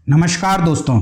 नमस्कार दोस्तों,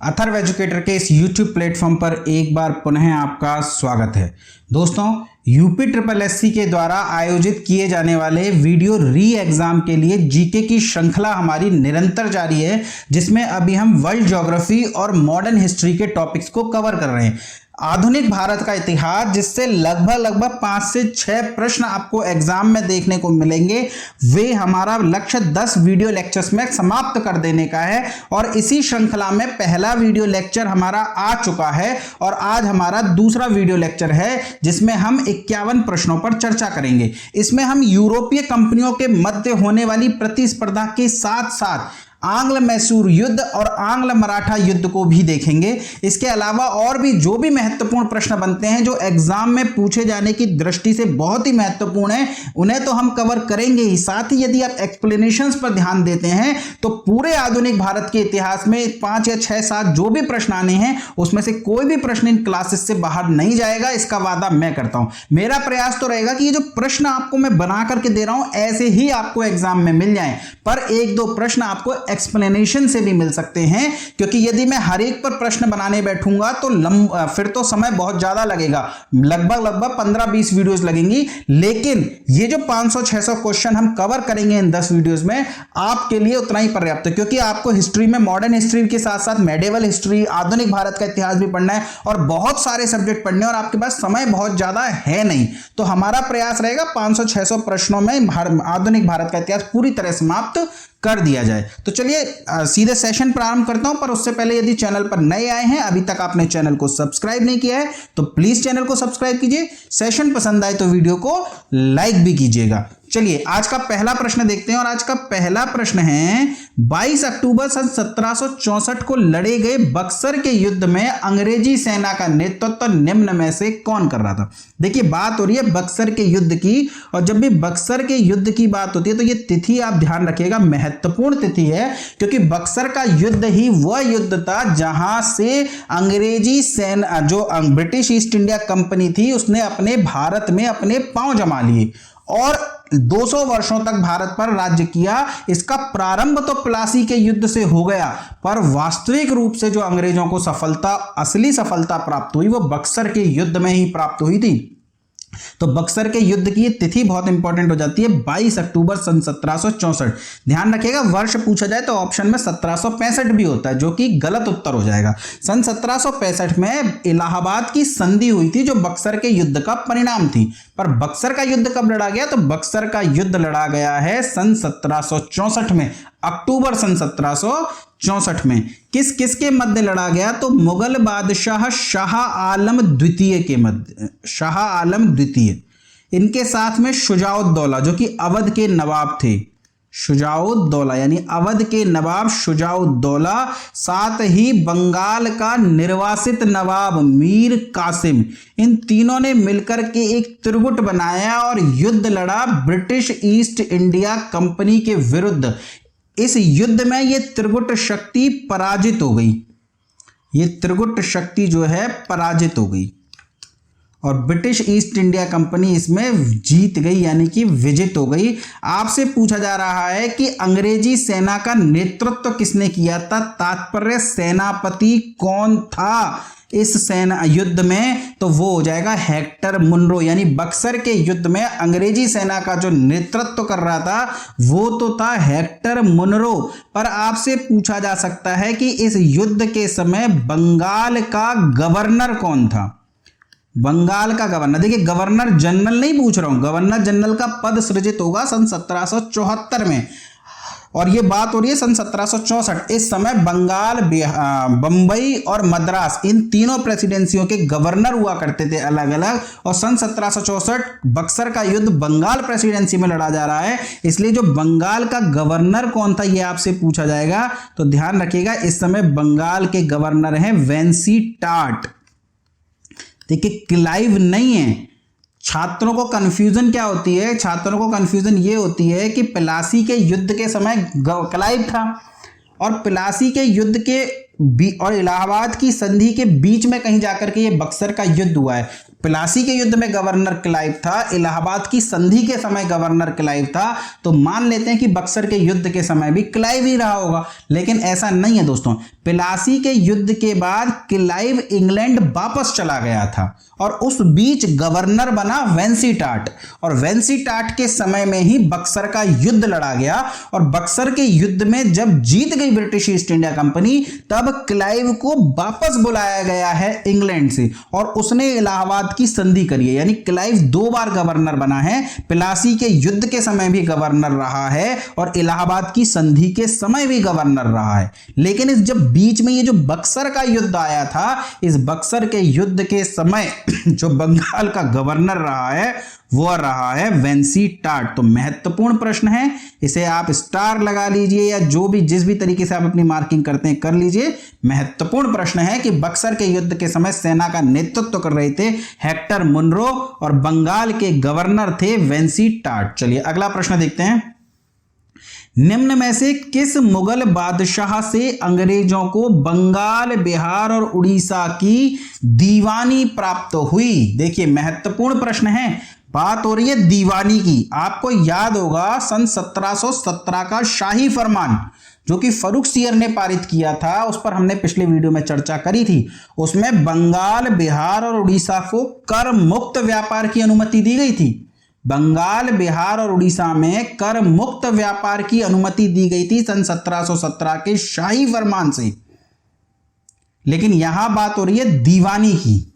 अथर्व एजुकेटर के इस YouTube प्लेटफॉर्म पर एक बार पुनः आपका स्वागत है। दोस्तों, यूपी ट्रिपल एससी के द्वारा आयोजित किए जाने वाले वीडियो री एग्जाम के लिए जीके की श्रृंखला हमारी निरंतर जारी है, जिसमें अभी हम वर्ल्ड ज्योग्राफी और मॉडर्न हिस्ट्री के टॉपिक्स को कवर कर रहे हैं। आधुनिक भारत का इतिहास, जिससे लगभग 5 से 6 प्रश्न आपको एग्जाम में देखने को मिलेंगे, वे हमारा लक्ष्य 10 वीडियो लेक्चर्स में समाप्त कर देने का है। और इसी श्रृंखला में पहला वीडियो लेक्चर हमारा आ चुका है और आज हमारा दूसरा वीडियो लेक्चर है, जिसमें हम 51 प्रश्नों पर चर्चा करेंगे। इसमें हम यूरोपीय कंपनियों के मध्य होने वाली प्रतिस्पर्धा के साथ साथ आंग्ल मैसूर युद्ध और आंग्ल मराठा युद्ध को भी देखेंगे। इसके अलावा और भी जो भी महत्वपूर्ण प्रश्न बनते हैं, जो एग्जाम में पूछे जाने की दृष्टि से बहुत ही महत्वपूर्ण है, उन्हें तो हम कवर करेंगे ही। साथ ही यदि आप एक्सप्लेनेशंस पर ध्यान देते हैं तो पूरे आधुनिक भारत के इतिहास में 5 या 6 7 जो भी प्रश्न आने हैं, उसमें से कोई भी प्रश्न इन क्लासेस से बाहर नहीं जाएगा, इसका वादा मैं करता हूं। मेरा प्रयास तो रहेगा कि ये जो प्रश्न आपको मैं बना करके दे रहा हूं, ऐसे ही आपको एग्जाम में मिल जाएं, पर 1-2 प्रश्न आपको एक्सप्लेनेशन से भी मिल सकते हैं, क्योंकि यदि मैं हर एक पर प्रश्न बनाने बैठूंगा तो फिर तो समय बहुत ज्यादा लगेगा, लगभग 15-20 वीडियोस लगेंगी। लेकिन ये जो 500-600 क्वेश्चन हम कवर करेंगे इन 10 वीडियोस में, आपके लिए उतना ही पर्याप्त है, क्योंकि आपको हिस्ट्री में मॉडर्न हिस्ट्री के साथ साथ मेडिवल हिस्ट्री, आधुनिक भारत का इतिहास भी पढ़ना है और बहुत सारे सब्जेक्ट पढ़ने, और आपके पास समय बहुत ज्यादा है नहीं। तो हमारा प्रयास रहेगा 500-600 प्रश्नों में आधुनिक भारत का इतिहास पूरी तरह समाप्त कर दिया जाए। तो चलिए सीधे सेशन प्रारंभ करता हूं, पर उससे पहले यदि चैनल पर नए आए हैं, अभी तक आपने चैनल को सब्सक्राइब नहीं किया है, तो प्लीज चैनल को सब्सक्राइब कीजिए। सेशन पसंद आए तो वीडियो को लाइक भी कीजिएगा। चलिए आज का पहला प्रश्न देखते हैं, और आज का पहला प्रश्न है 22 अक्टूबर सन 1764 को लड़े गए बक्सर के युद्ध में अंग्रेजी सेना का नेतृत्व निम्न में से कौन कर रहा था। देखिए, बात हो रही है बक्सर के युद्ध की, और जब भी बक्सर के युद्ध की बात होती है तो ये तिथि आप ध्यान रखिएगा, महत्वपूर्ण तिथि है, क्योंकि बक्सर का युद्ध ही वह युद्ध था जहां से अंग्रेजी सेना, जो ब्रिटिश ईस्ट इंडिया कंपनी थी, उसने अपने भारत में अपने पांव जमा लिए और 200 वर्षों तक भारत पर राज्य किया। इसका प्रारंभ तो प्लासी के युद्ध से हो गया, पर वास्तविक रूप से जो अंग्रेजों को असली सफलता प्राप्त हुई, वो बक्सर के युद्ध में ही प्राप्त हुई थी। तो बक्सर के युद्ध की तिथि बहुत इंपॉर्टेंट हो जाती है, 22 अक्टूबर सन 1764। ध्यान रखिएगा, वर्ष पूछा जाए तो ऑप्शन में 1765 भी होता है, जो कि गलत उत्तर हो जाएगा। सन 1765 में इलाहाबाद की संधि हुई थी, जो बक्सर के युद्ध का परिणाम थी। पर बक्सर का युद्ध कब लड़ा गया, तो बक्सर का युद्ध लड़ा गया है सन 1764 में, अक्टूबर सन 1764 में। किस किस के मध्य लड़ा गया, तो मुगल बादशाह शाह आलम द्वितीय के मध्य, शाह आलम द्वितीय, इनके साथ में शुजाउद्दौला, जो कि अवध के नवाब थे, शुजाउद्दौला यानी अवध के नवाब शुजाउद्दौला, साथ ही बंगाल का निर्वासित नवाब मीर कासिम, इन तीनों ने मिलकर के एक त्रिगुट बनाया और युद्ध लड़ा ब्रिटिश ईस्ट इंडिया कंपनी के विरुद्ध। इस युद्ध में ये त्रिगुट शक्ति पराजित हो गई, ये त्रिगुट शक्ति जो है पराजित हो गई और ब्रिटिश ईस्ट इंडिया कंपनी इसमें जीत गई, यानी कि विजित हो गई। आपसे पूछा जा रहा है कि अंग्रेजी सेना का नेतृत्व किसने किया था, तात्पर्य सेनापति कौन था इस सेना युद्ध में, तो वो हो जाएगा हेक्टर मुनरो। यानी बक्सर के युद्ध में अंग्रेजी सेना का जो नेतृत्व कर रहा था वो तो था हेक्टर मुनरो। पर आपसे पूछा जा सकता है कि इस युद्ध के समय बंगाल का गवर्नर कौन था। बंगाल का गवर्नर, देखिए गवर्नर जनरल नहीं पूछ रहा हूं, गवर्नर जनरल का पद सृजित होगा सन 1774 में, और ये बात हो रही है सन 1764। इस समय बंगाल, बंबई और मद्रास, इन तीनों प्रेसिडेंसियों के गवर्नर हुआ करते थे अलग अलग, और सन 1764 बक्सर का युद्ध बंगाल प्रेसिडेंसी में लड़ा जा रहा है, इसलिए जो बंगाल का गवर्नर कौन था ये आपसे पूछा जाएगा। तो ध्यान रखिएगा, इस समय बंगाल के गवर्नर हैं वेंसी टाट। देखिए, क्लाइव नहीं है। छात्रों को कंफ्यूजन क्या होती है, छात्रों को कंफ्यूजन ये होती है कि प्लासी के युद्ध के समय क्लाइव था, और प्लासी के युद्ध के और इलाहाबाद की संधि के बीच में कहीं जाकर के ये बक्सर का युद्ध हुआ है। प्लासी के युद्ध में गवर्नर क्लाइव था, इलाहाबाद की संधि के समय गवर्नर क्लाइव था, तो मान लेते हैं कि बक्सर के युद्ध के समय भी क्लाइव ही रहा होगा। लेकिन ऐसा नहीं है दोस्तों, प्लासी के युद्ध के बाद क्लाइव इंग्लैंड वापस चला गया था और उस बीच गवर्नर बना वेंसीटाट, और वेंसीटाट के समय में ही बक्सर का युद्ध लड़ा गया। और बक्सर के युद्ध में जब जीत गई ब्रिटिश ईस्ट इंडिया कंपनी, तब क्लाइव को वापस बुलाया गया है इंग्लैंड से और उसने इलाहाबाद की संधि करी है। यानी क्लाइव 2 बार गवर्नर बना है, प्लासी के युद्ध के समय भी गवर्नर रहा है और इलाहाबाद की संधि के समय भी गवर्नर रहा है। लेकिन इस जब बीच में ये जो बक्सर का युद्ध आया था, इस बक्सर के युद्ध के समय जो बंगाल का गवर्नर रहा है वो रहा है वेंसीटाट। तो महत्वपूर्ण प्रश्न है, इसे आप स्टार लगा लीजिए या जो भी जिस भी तरीके से आप अपनी मार्किंग करते हैं कर लीजिए। महत्वपूर्ण प्रश्न है कि बक्सर के युद्ध के समय सेना का नेतृत्व कर रहे थे हेक्टर मुनरो और बंगाल के गवर्नर थे वेंसीटाट। चलिए अगला प्रश्न देखते हैं। निम्न में से किस मुगल बादशाह से अंग्रेजों को बंगाल, बिहार और उड़ीसा की दीवानी प्राप्त हुई? देखिए महत्वपूर्ण प्रश्न है, बात हो रही है दीवानी की। आपको याद होगा सन 1717 का शाही फरमान जो कि फर्रुख सियर ने पारित किया था, उस पर हमने पिछले वीडियो में चर्चा करी थी। उसमें बंगाल, बिहार और उड़ीसा को कर मुक्त व्यापार की अनुमति दी गई थी। बंगाल, बिहार और उड़ीसा में कर मुक्त व्यापार की अनुमति दी गई थी सन 1717 के शाही फरमान से। लेकिन यहां बात हो रही है दीवानी की।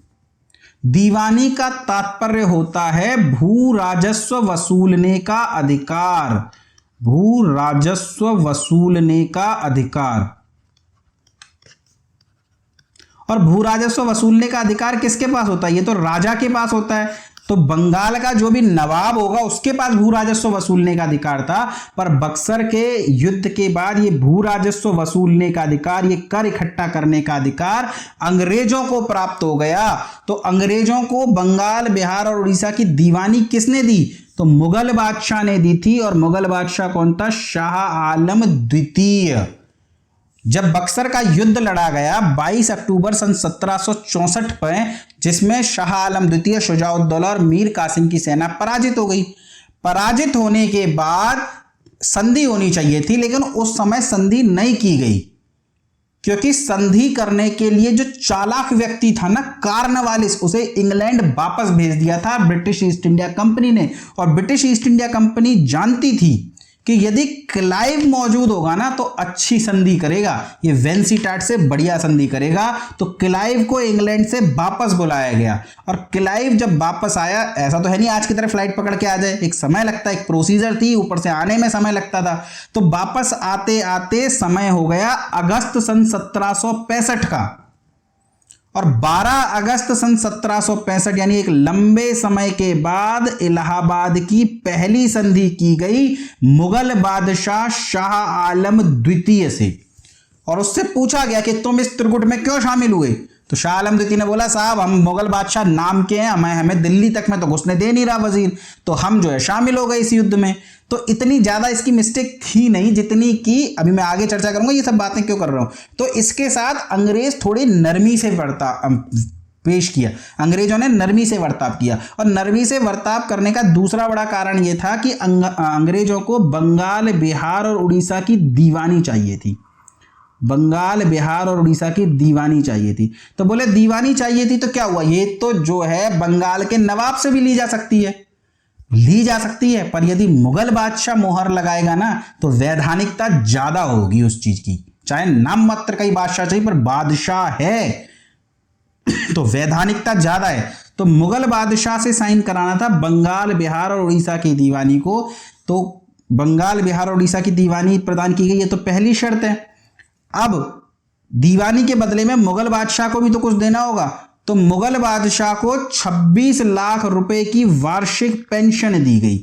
दीवानी का तात्पर्य होता है भू राजस्व वसूलने का अधिकार। भू राजस्व वसूलने का अधिकार। और भू राजस्व वसूलने का अधिकार किसके पास होता है? ये तो राजा के पास होता है। तो बंगाल का जो भी नवाब होगा उसके पास भू राजस्व वसूलने का अधिकार था, पर बक्सर के युद्ध के बाद ये भू राजस्व वसूलने का अधिकार, ये कर इकट्ठा करने का अधिकार अंग्रेजों को प्राप्त हो गया। तो अंग्रेजों को बंगाल, बिहार और उड़ीसा की दीवानी किसने दी? तो मुगल बादशाह ने दी थी। और मुगल बादशाह कौन था? शाह आलम द्वितीय। जब बक्सर का युद्ध लड़ा गया 22 अक्टूबर सन 1764 पर, जिसमें शाह आलम द्वितीय, शुजाउद्दौला और मीर कासिम की सेना पराजित हो गई। पराजित होने के बाद संधि होनी चाहिए थी, लेकिन उस समय संधि नहीं की गई, क्योंकि संधि करने के लिए जो चालाक व्यक्ति था ना, कार्नवालिस, उसे इंग्लैंड वापस भेज दिया था ब्रिटिश ईस्ट इंडिया कंपनी ने। और ब्रिटिश ईस्ट इंडिया कंपनी जानती थी कि यदि क्लाइव मौजूद होगा ना तो अच्छी संधि करेगा, ये वेंसीटाट से बढ़िया संधि करेगा। तो क्लाइव को इंग्लैंड से वापस बुलाया गया। और क्लाइव जब वापस आया, ऐसा तो है नहीं आज की तरह फ्लाइट पकड़ के आ जाए, एक समय लगता है, एक प्रोसीजर थी, ऊपर से आने में समय लगता था। तो वापस आते आते समय हो गया अगस्त सन 1765 का। और 12 अगस्त सन 1765 यानी एक लंबे समय के बाद इलाहाबाद की पहली संधि की गई मुगल बादशाह शाह आलम द्वितीय से। और उससे पूछा गया कि तुम इस त्रिगुट में क्यों शामिल हुए? तो शाह आलम द्वितीय ने बोला, साहब हम मुगल बादशाह नाम के हैं, हमें दिल्ली तक में तो घुसने दे नहीं रहा वजीर, तो हम जो है शामिल हो गए इस युद्ध में। तो इतनी ज्यादा इसकी मिस्टेक थी नहीं जितनी कि अभी मैं आगे चर्चा करूंगा ये सब बातें क्यों कर रहा हूं। तो इसके साथ अंग्रेज थोड़ी नरमी से पेश किया, अंग्रेजों ने नरमी से बर्ताव किया। और नरमी से बर्ताव करने का दूसरा बड़ा कारण यह था कि अंग्रेजों को बंगाल, बिहार और उड़ीसा की दीवानी चाहिए थी। बंगाल, बिहार और उड़ीसा की दीवानी चाहिए थी। तो बोले दीवानी चाहिए थी तो क्या हुआ, ये तो जो है बंगाल के नवाब से भी ली जा सकती है, पर यदि मुगल बादशाह मोहर लगाएगा ना तो वैधानिकता ज्यादा होगी उस चीज की। चाहे नाम मात्र का ही बादशाह चाहिए, पर बादशाह है तो वैधानिकता ज्यादा है। तो मुगल बादशाह से साइन कराना था बंगाल, बिहार और उड़ीसा की दीवानी को। तो बंगाल, बिहार और उड़ीसा की दीवानी प्रदान की गई, ये तो पहली शर्त है। अब दीवानी के बदले में मुगल बादशाह को भी तो कुछ देना होगा। तो मुगल बादशाह को 26 लाख रुपए की वार्षिक पेंशन दी गई।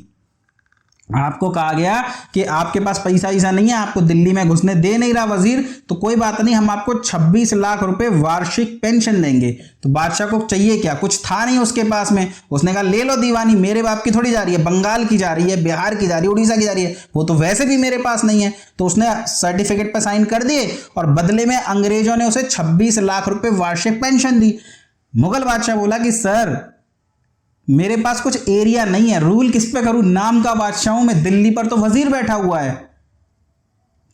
आपको कहा गया कि आपके पास पैसा ऐसा नहीं है, आपको दिल्ली में घुसने दे नहीं रहा वजीर, तो कोई बात नहीं, हम आपको 26 लाख रुपए वार्षिक पेंशन देंगे। तो बादशाह को चाहिए क्या, कुछ था नहीं उसके पास में। उसने कहा ले लो दीवानी, मेरे बाप की थोड़ी जा रही है, बंगाल की जा रही है, बिहार की जा रही है, उड़ीसा की जा रही है, वो तो वैसे भी मेरे पास नहीं है। तो उसने सर्टिफिकेट पर साइन कर दिए और बदले में अंग्रेजों ने उसे 26 लाख रुपए वार्षिक पेंशन दी। मुगल बादशाह बोला कि सर मेरे पास कुछ एरिया नहीं है, रूल किस पे करूं, नाम का बादशाह हूं मैं, दिल्ली पर तो वजीर बैठा हुआ है।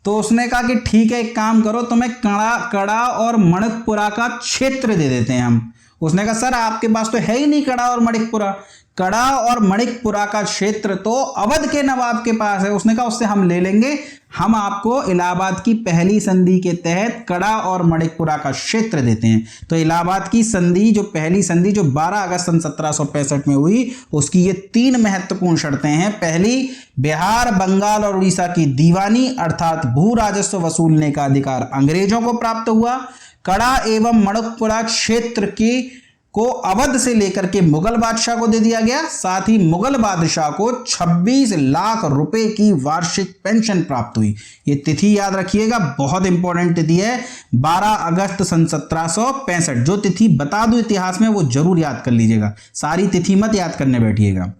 तो उसने कहा कि ठीक है, एक काम करो, तुम्हें कड़ा और मणिकपुरा का क्षेत्र दे देते हैं हम। उसने कहा सर आपके पास तो है ही नहीं कड़ा और मणिकपुरा, कड़ा और मणिकपुरा का क्षेत्र तो अवध के नवाब के पास है। उसने कहा उससे हम ले लेंगे, हम आपको इलाहाबाद की पहली संधि के तहत कड़ा और मणिकपुरा का क्षेत्र देते हैं। तो इलाहाबाद की संधि, जो पहली संधि जो 12 अगस्त सन 1765 में हुई, उसकी ये 3 महत्वपूर्ण शर्तें हैं। पहली, बिहार, बंगाल और उड़ीसा की दीवानी अर्थात भू राजस्व वसूलने का अधिकार अंग्रेजों को प्राप्त हुआ। कड़ा एवं मणिकपुरा क्षेत्र की को अवध से लेकर के मुगल बादशाह को दे दिया गया। साथ ही मुगल बादशाह को 26 लाख रुपए की वार्षिक पेंशन प्राप्त हुई। ये तिथि याद रखिएगा, बहुत इंपॉर्टेंट तिथि है, 12 अगस्त सन 1765। जो तिथि बता दूं इतिहास में वो जरूर याद कर लीजिएगा, सारी तिथि मत याद करने बैठिएगा।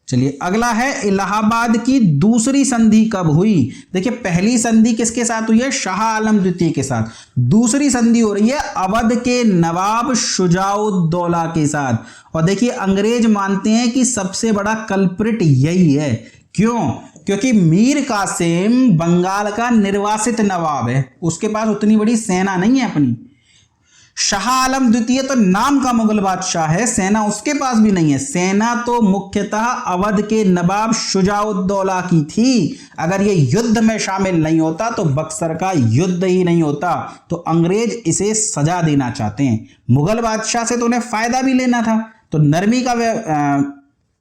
चलिए अगला है इलाहाबाद की दूसरी संधि कब हुई। देखिए पहली संधि किसके साथ हुई है, शाह आलम द्वितीय के साथ। दूसरी संधि हो रही है अवध के नवाब शुजाउद्दौला के साथ। और देखिए अंग्रेज मानते हैं कि सबसे बड़ा कल्प्रिट यही है। क्यों? क्योंकि मीर कासिम बंगाल का निर्वासित नवाब है, उसके पास उतनी बड़ी सेना नहीं है अपनी। शाह आलम द्वितीय तो नाम का मुगल बादशाह है, सेना उसके पास भी नहीं है। सेना तो मुख्यतः अवध के नवाब शुजाउद्दौला की थी। अगर ये युद्ध में शामिल नहीं होता तो बक्सर का युद्ध ही नहीं होता। तो अंग्रेज इसे सजा देना चाहते हैं। मुगल बादशाह से तो उन्हें फायदा भी लेना था, तो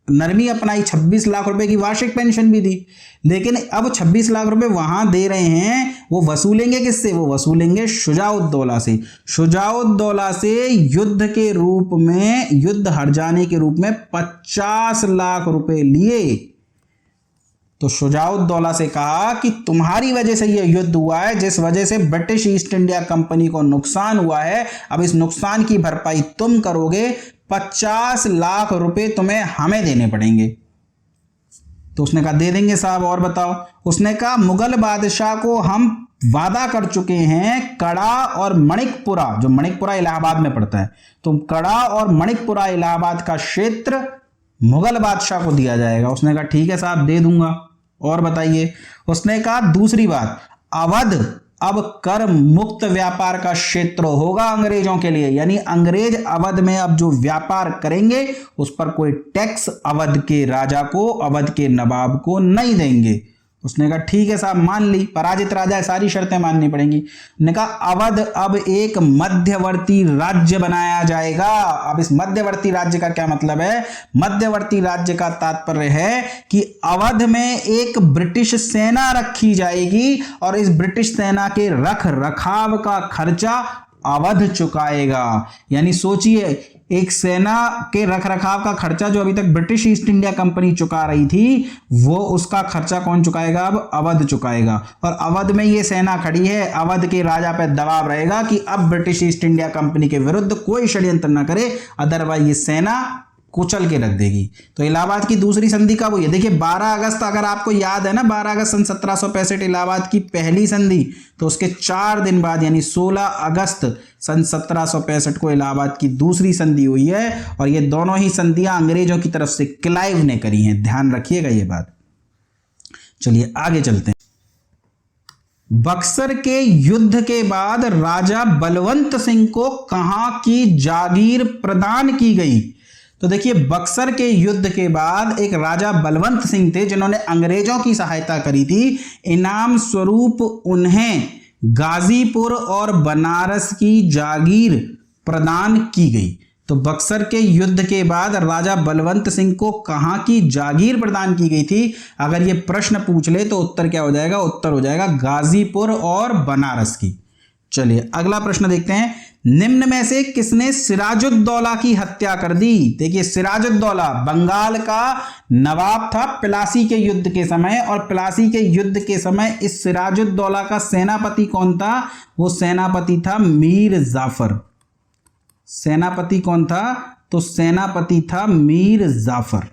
नरमी अपनाई, 26 लाख रुपए की वार्षिक पेंशन भी दी। लेकिन अब 26 लाख रुपए वहां दे रहे हैं, वो वसूलेंगे किससे, वो वसूलेंगे शुजाउद्दौला से। शुजाउद्दौला से युद्ध के रूप में, युद्ध हर जाने के रूप में 50 लाख रुपए लिए। तो शुजाउद्दौला से कहा कि तुम्हारी वजह से यह युद्ध हुआ है, जिस वजह से ब्रिटिश ईस्ट इंडिया कंपनी को नुकसान हुआ है, अब इस नुकसान की भरपाई तुम करोगे, 50 लाख रुपए तुम्हें हमें देने पड़ेंगे। तो उसने कहा दे देंगे साहब, और बताओ। उसने कहा मुगल बादशाह को हम वादा कर चुके हैं कड़ा और मणिकपुरा, जो मणिकपुरा इलाहाबाद में पड़ता है, तो कड़ा और मणिकपुरा इलाहाबाद का क्षेत्र मुगल बादशाह को दिया जाएगा। उसने कहा ठीक है साहब दे दूंगा, और बताइए। उसने कहा दूसरी बात, अवध अब कर मुक्त व्यापार का क्षेत्र होगा अंग्रेजों के लिए, यानी अंग्रेज अवध में अब जो व्यापार करेंगे उस पर कोई टैक्स अवध के राजा को, अवध के नवाब को नहीं देंगे। उसने कहा ठीक है साहब मान ली, पराजित राजा सारी शर्तें माननी पड़ेंगी। उसने कहा अवध अब एक मध्यवर्ती राज्य बनाया जाएगा। अब इस मध्यवर्ती राज्य का क्या मतलब है, मध्यवर्ती राज्य का तात्पर्य है कि अवध में एक ब्रिटिश सेना रखी जाएगी और इस ब्रिटिश सेना के रख रखाव का खर्चा अवध चुकाएगा। यानी सोचिए, एक सेना के रखरखाव का खर्चा जो अभी तक ब्रिटिश ईस्ट इंडिया कंपनी चुका रही थी, वो उसका खर्चा कौन चुकाएगा, अब अवध चुकाएगा। और अवध में ये सेना खड़ी है, अवध के राजा पे दबाव रहेगा कि अब ब्रिटिश ईस्ट इंडिया कंपनी के विरुद्ध कोई षड्यंत्र न करे, अदरवाइज ये सेना कुचल के रख देगी। तो इलाहाबाद की दूसरी संधि कब हुई है, देखिए 12 अगस्त, अगर आपको याद है ना, 12 अगस्त सन 1765 इलाहाबाद की पहली संधि, तो उसके 4 दिन बाद यानी 16 अगस्त सन 1765 को इलाहाबाद की दूसरी संधि हुई है। और ये दोनों ही संधियां अंग्रेजों की तरफ से क्लाइव ने करी हैं, ध्यान रखिएगा ये बात। चलिए आगे चलते हैं। बक्सर के युद्ध के बाद राजा बलवंत सिंह को कहां की जागीर प्रदान की गई। तो देखिए बक्सर के युद्ध के बाद एक राजा बलवंत सिंह थे जिन्होंने अंग्रेजों की सहायता करी थी। इनाम स्वरूप उन्हें गाजीपुर और बनारस की जागीर प्रदान की गई। तो बक्सर के युद्ध के बाद राजा बलवंत सिंह को कहां की जागीर प्रदान की गई थी, अगर ये प्रश्न पूछ ले तो उत्तर क्या हो जाएगा, उत्तर हो जाएगा गाजीपुर और बनारस की। चलिए अगला प्रश्न देखते हैं। निम्न में से किसने सिराजुद्दौला की हत्या कर दी? देखिए सिराजुद्दौला बंगाल का नवाब था प्लासी के युद्ध के समय, और प्लासी के युद्ध के समय इस सिराजुद्दौला का सेनापति कौन था? वो सेनापति था मीर जाफर। सेनापति कौन था? तो सेनापति था मीर जाफर।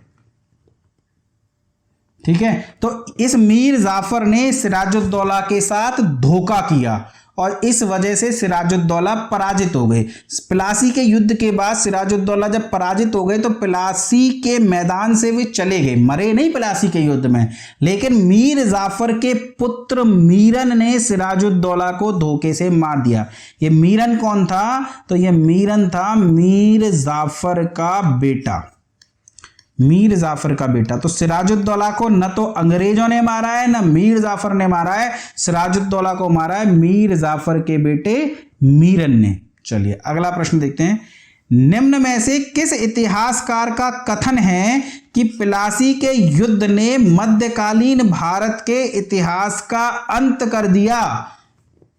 ठीक है, तो इस मीर जाफर ने सिराजुद्दौला के साथ धोखा किया और इस वजह से सिराजुद्दौला पराजित हो गए। प्लासी के युद्ध के बाद सिराजुद्दौला जब पराजित हो गए तो प्लासी के मैदान से वे चले गए, मरे नहीं प्लासी के युद्ध में, लेकिन मीर जाफर के पुत्र मीरन ने सिराजुद्दौला को धोखे से मार दिया। ये मीरन कौन था? तो ये मीरन था मीर जाफर का बेटा, मीर जाफर का बेटा। तो सिराजुद्दौला को न तो अंग्रेजों ने मारा है न मीर जाफर ने मारा है, सिराजुद्दौला को मारा है मीर जाफर के बेटे मीरन ने। चलिए अगला प्रश्न देखते हैं। निम्न में से किस इतिहासकार का कथन है कि प्लासी के युद्ध ने मध्यकालीन भारत के इतिहास का अंत कर दिया?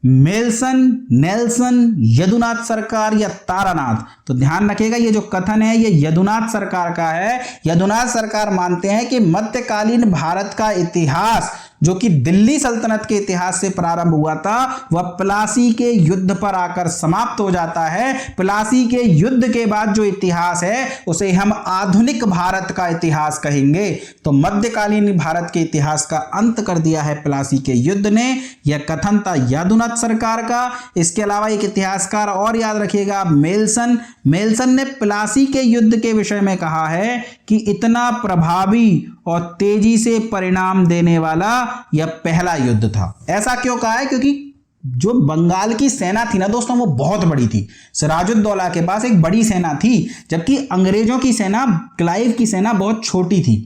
मेल्सन, नेल्सन, यदुनाथ सरकार या तारानाथ? तो ध्यान रखिएगा ये जो कथन है ये यदुनाथ सरकार का है। यदुनाथ सरकार मानते हैं कि मध्यकालीन भारत का इतिहास जो कि दिल्ली सल्तनत के इतिहास से प्रारंभ हुआ था वह प्लासी के युद्ध पर आकर समाप्त हो जाता है। प्लासी के युद्ध के बाद जो इतिहास है उसे हम आधुनिक भारत का इतिहास कहेंगे। तो मध्यकालीन भारत के इतिहास का अंत कर दिया है प्लासी के युद्ध ने। यह कथन था यदुनाथ सरकार का। इसके अलावा एक इतिहासकार और याद रखिएगा, मेल्सन। मेल्सन ने प्लासी के युद्ध के विषय में कहा है कि इतना प्रभावी और तेजी से परिणाम देने वाला यह पहला युद्ध था। ऐसा क्यों कहा है? क्योंकि जो बंगाल की सेना थी ना दोस्तों वो बहुत बड़ी थी। सिराजुद्दौला के पास एक बड़ी सेना थी, जबकि अंग्रेजों की सेना, क्लाइव की सेना बहुत छोटी थी।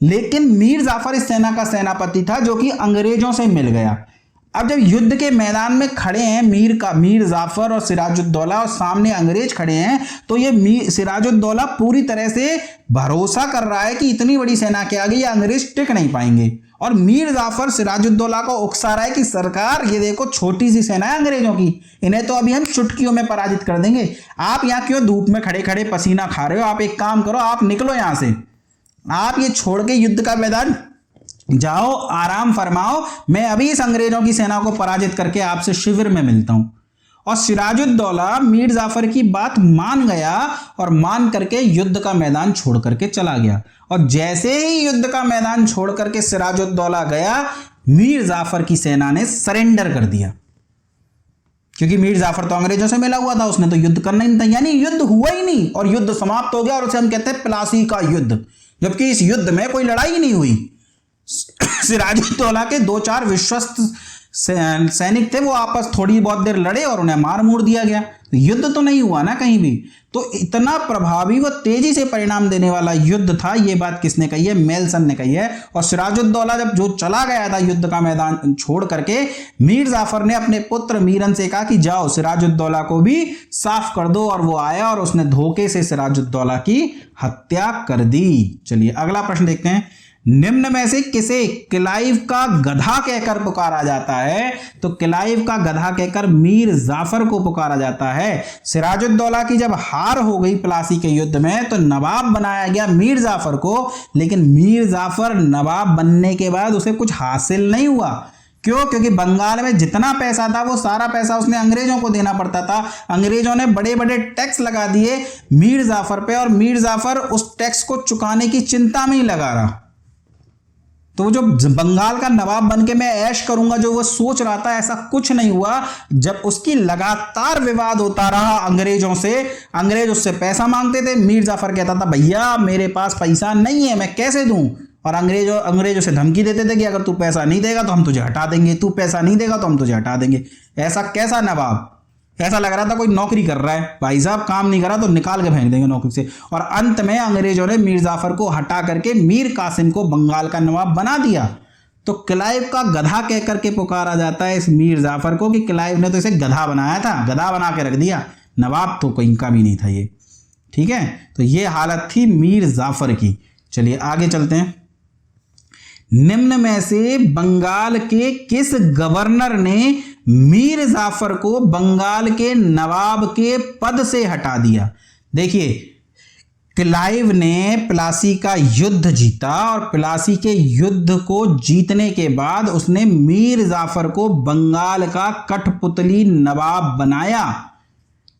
लेकिन मीर जाफर इस सेना का सेनापति था जो कि अंग्रेजों से मिल गया। अब जब युद्ध के मैदान में खड़े हैं मीर जाफर और सिराजुद्दौला और सामने अंग्रेज खड़े हैं, तो ये सिराजुद्दौला पूरी तरह से भरोसा कर रहा है कि इतनी बड़ी सेना के आगे ये अंग्रेज टिक नहीं पाएंगे। और मीर जाफर सिराजुद्दौला को उकसा रहा है कि सरकार ये देखो छोटी सी सेना है अंग्रेजों की, इन्हें तो अभी हम चुटकियों में पराजित कर देंगे। आप यहाँ क्यों धूप में खड़े खड़े पसीना खा रहे हो? आप एक काम करो, आप निकलो यहाँ से, आप ये छोड़ के युद्ध का मैदान जाओ, आराम फरमाओ, मैं अभी इस अंग्रेजों की सेना को पराजित करके आपसे शिविर में मिलता हूं। और सिराजुद्दौला मीर जाफर की बात मान गया और मान करके युद्ध का मैदान छोड़ करके चला गया। और जैसे ही युद्ध का मैदान छोड़ करके सिराजुद्दौला गया, मीर जाफर की सेना ने सरेंडर कर दिया, क्योंकि मीर जाफर तो अंग्रेजों से मिला हुआ था, उसने तो युद्ध करना ही नहीं था। यानी युद्ध हुआ ही नहीं और युद्ध समाप्त हो गया, और उसे हम कहते हैं प्लासी का युद्ध, जबकि इस युद्ध में कोई लड़ाई ही नहीं हुई। सिराजुद्दौला के 2-4 विश्वस्त सैनिक थे, वो आपस थोड़ी बहुत देर लड़े और उन्हें मार मूर दिया गया। युद्ध तो नहीं हुआ ना कहीं भी। तो इतना प्रभावी व तेजी से परिणाम देने वाला युद्ध था, ये बात किसने कही है? मेल्सन ने कही है। और सिराजुद्दौला जब जो चला गया था युद्ध का मैदान छोड़ करके, मीर जाफर ने अपने पुत्र मीरन से कहा कि जाओ सिराजुद्दौला को भी साफ कर दो, और वो आया और उसने धोखे से सिराजुद्दौला की हत्या कर दी। चलिए अगला प्रश्न देखते हैं। निम्न में से किसे क्लाइव का गधा कहकर पुकारा जाता है? तो क्लाइव का गधा कहकर मीर जाफर को पुकारा जाता है। सिराजुद्दौला की जब हार हो गई प्लासी के युद्ध में तो नवाब बनाया गया मीर जाफर को, लेकिन मीर जाफर नवाब बनने के बाद उसे कुछ हासिल नहीं हुआ। क्यों? क्योंकि बंगाल में जितना पैसा था वो सारा पैसा उसने अंग्रेजों को देना पड़ता था। अंग्रेजों ने बड़े बड़े टैक्स लगा दिए मीर जाफर पे, और मीर जाफर उस टैक्स को चुकाने की चिंता में ही लगा रहा। तो जो बंगाल का नवाब बनके मैं ऐश करूंगा जो वो सोच रहा था, ऐसा कुछ नहीं हुआ। जब उसकी लगातार विवाद होता रहा अंग्रेजों से, अंग्रेज उससे पैसा मांगते थे, मीर जाफर कहता था भैया मेरे पास पैसा नहीं है, मैं कैसे दूं? और अंग्रेजों से धमकी देते थे कि अगर तू पैसा नहीं देगा तो हम तुझे हटा देंगे, तू पैसा नहीं देगा तो हम तुझे हटा देंगे। ऐसा कैसा नवाब? ऐसा लग रहा था कोई नौकरी कर रहा है, भाई साहब काम नहीं करा तो निकाल के फेंक देंगे नौकरी से। और अंत में अंग्रेजों ने मीर जाफर को हटा करके मीर कासिम को बंगाल का नवाब बना दिया। तो क्लाइव का गधा कह करके पुकारा जाता है इस मीर जाफर को कि क्लाइव ने तो इसे गधा बनाया था, गधा बना के रख दिया, नवाब तो कोई इनका भी नहीं था ये। ठीक है, तो ये हालत थी मीर जाफर की। चलिए आगे चलते हैं। निम्न में से बंगाल के किस गवर्नर ने मीर जाफर को बंगाल के नवाब के पद से हटा दिया। देखिए, क्लाइव ने प्लासी का युद्ध जीता और प्लासी के युद्ध को जीतने के बाद उसने मीर जाफर को बंगाल का कठपुतली नवाब बनाया।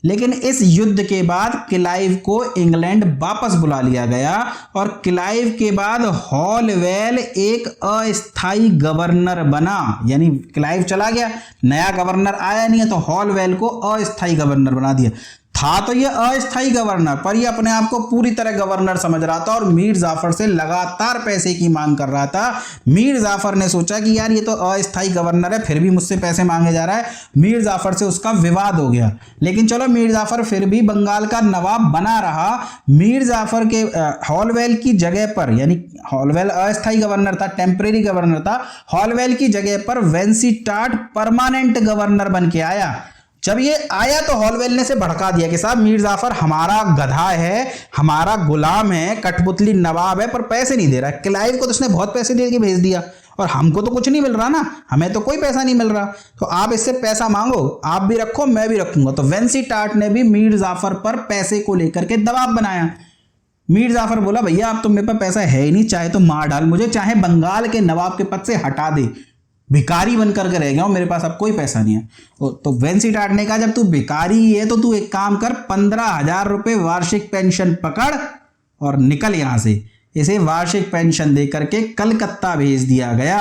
लेकिन इस युद्ध के बाद क्लाइव को इंग्लैंड वापस बुला लिया गया और क्लाइव के बाद हॉलवेल एक अस्थाई गवर्नर बना। यानी क्लाइव चला गया, नया गवर्नर आया नहीं है, तो हॉलवेल को अस्थाई गवर्नर बना दिया। था तो ये अस्थाई गवर्नर, पर ये अपने आप को पूरी तरह गवर्नर समझ रहा था और मीर जाफर से लगातार पैसे की मांग कर रहा था। मीर जाफर ने सोचा कि यार ये तो अस्थाई गवर्नर है, फिर भी मुझसे पैसे मांगे जा रहा है। मीर जाफर से उसका विवाद हो गया, लेकिन चलो मीर जाफर फिर भी बंगाल का नवाब बना रहा। मीर जाफर के हॉलवेल की जगह पर, यानी हॉलवेल अस्थाई गवर्नर था, टेम्परेरी गवर्नर था, हॉलवेल की जगह पर वेंसीटाट परमानेंट गवर्नर बन के आया। जब ये आया तो हॉलवेल ने से भड़का दिया कि साहब मीर जाफर हमारा गधा है, हमारा गुलाम है, कठपुतली नवाब है, पर पैसे नहीं दे रहा। क्लाइव को तो उसने बहुत पैसे दे के भेज दिया और हमको तो कुछ नहीं मिल रहा ना, हमें तो कोई पैसा नहीं मिल रहा, तो आप इससे पैसा मांगो, आप भी रखो मैं भी रखूंगा। तो वेंसीटाट ने भी मीर जाफर पर पैसे को लेकर के दबाव बनाया। मीर जाफर बोला भैया अब तो मेरे पास पैसा है ही नहीं, चाहे तो मार डाल मुझे, चाहे बंगाल के नवाब के पद से हटा दे, भिखारी बनकर के रह गया हूं, मेरे पास अब कोई पैसा नहीं है। तो वेंसीटाट ने कहा जब तू भिखारी है तो तू एक काम कर, 15,000 रुपये वार्षिक पेंशन पकड़ और निकल यहां से। इसे वार्षिक पेंशन देकर के कलकत्ता भेज दिया गया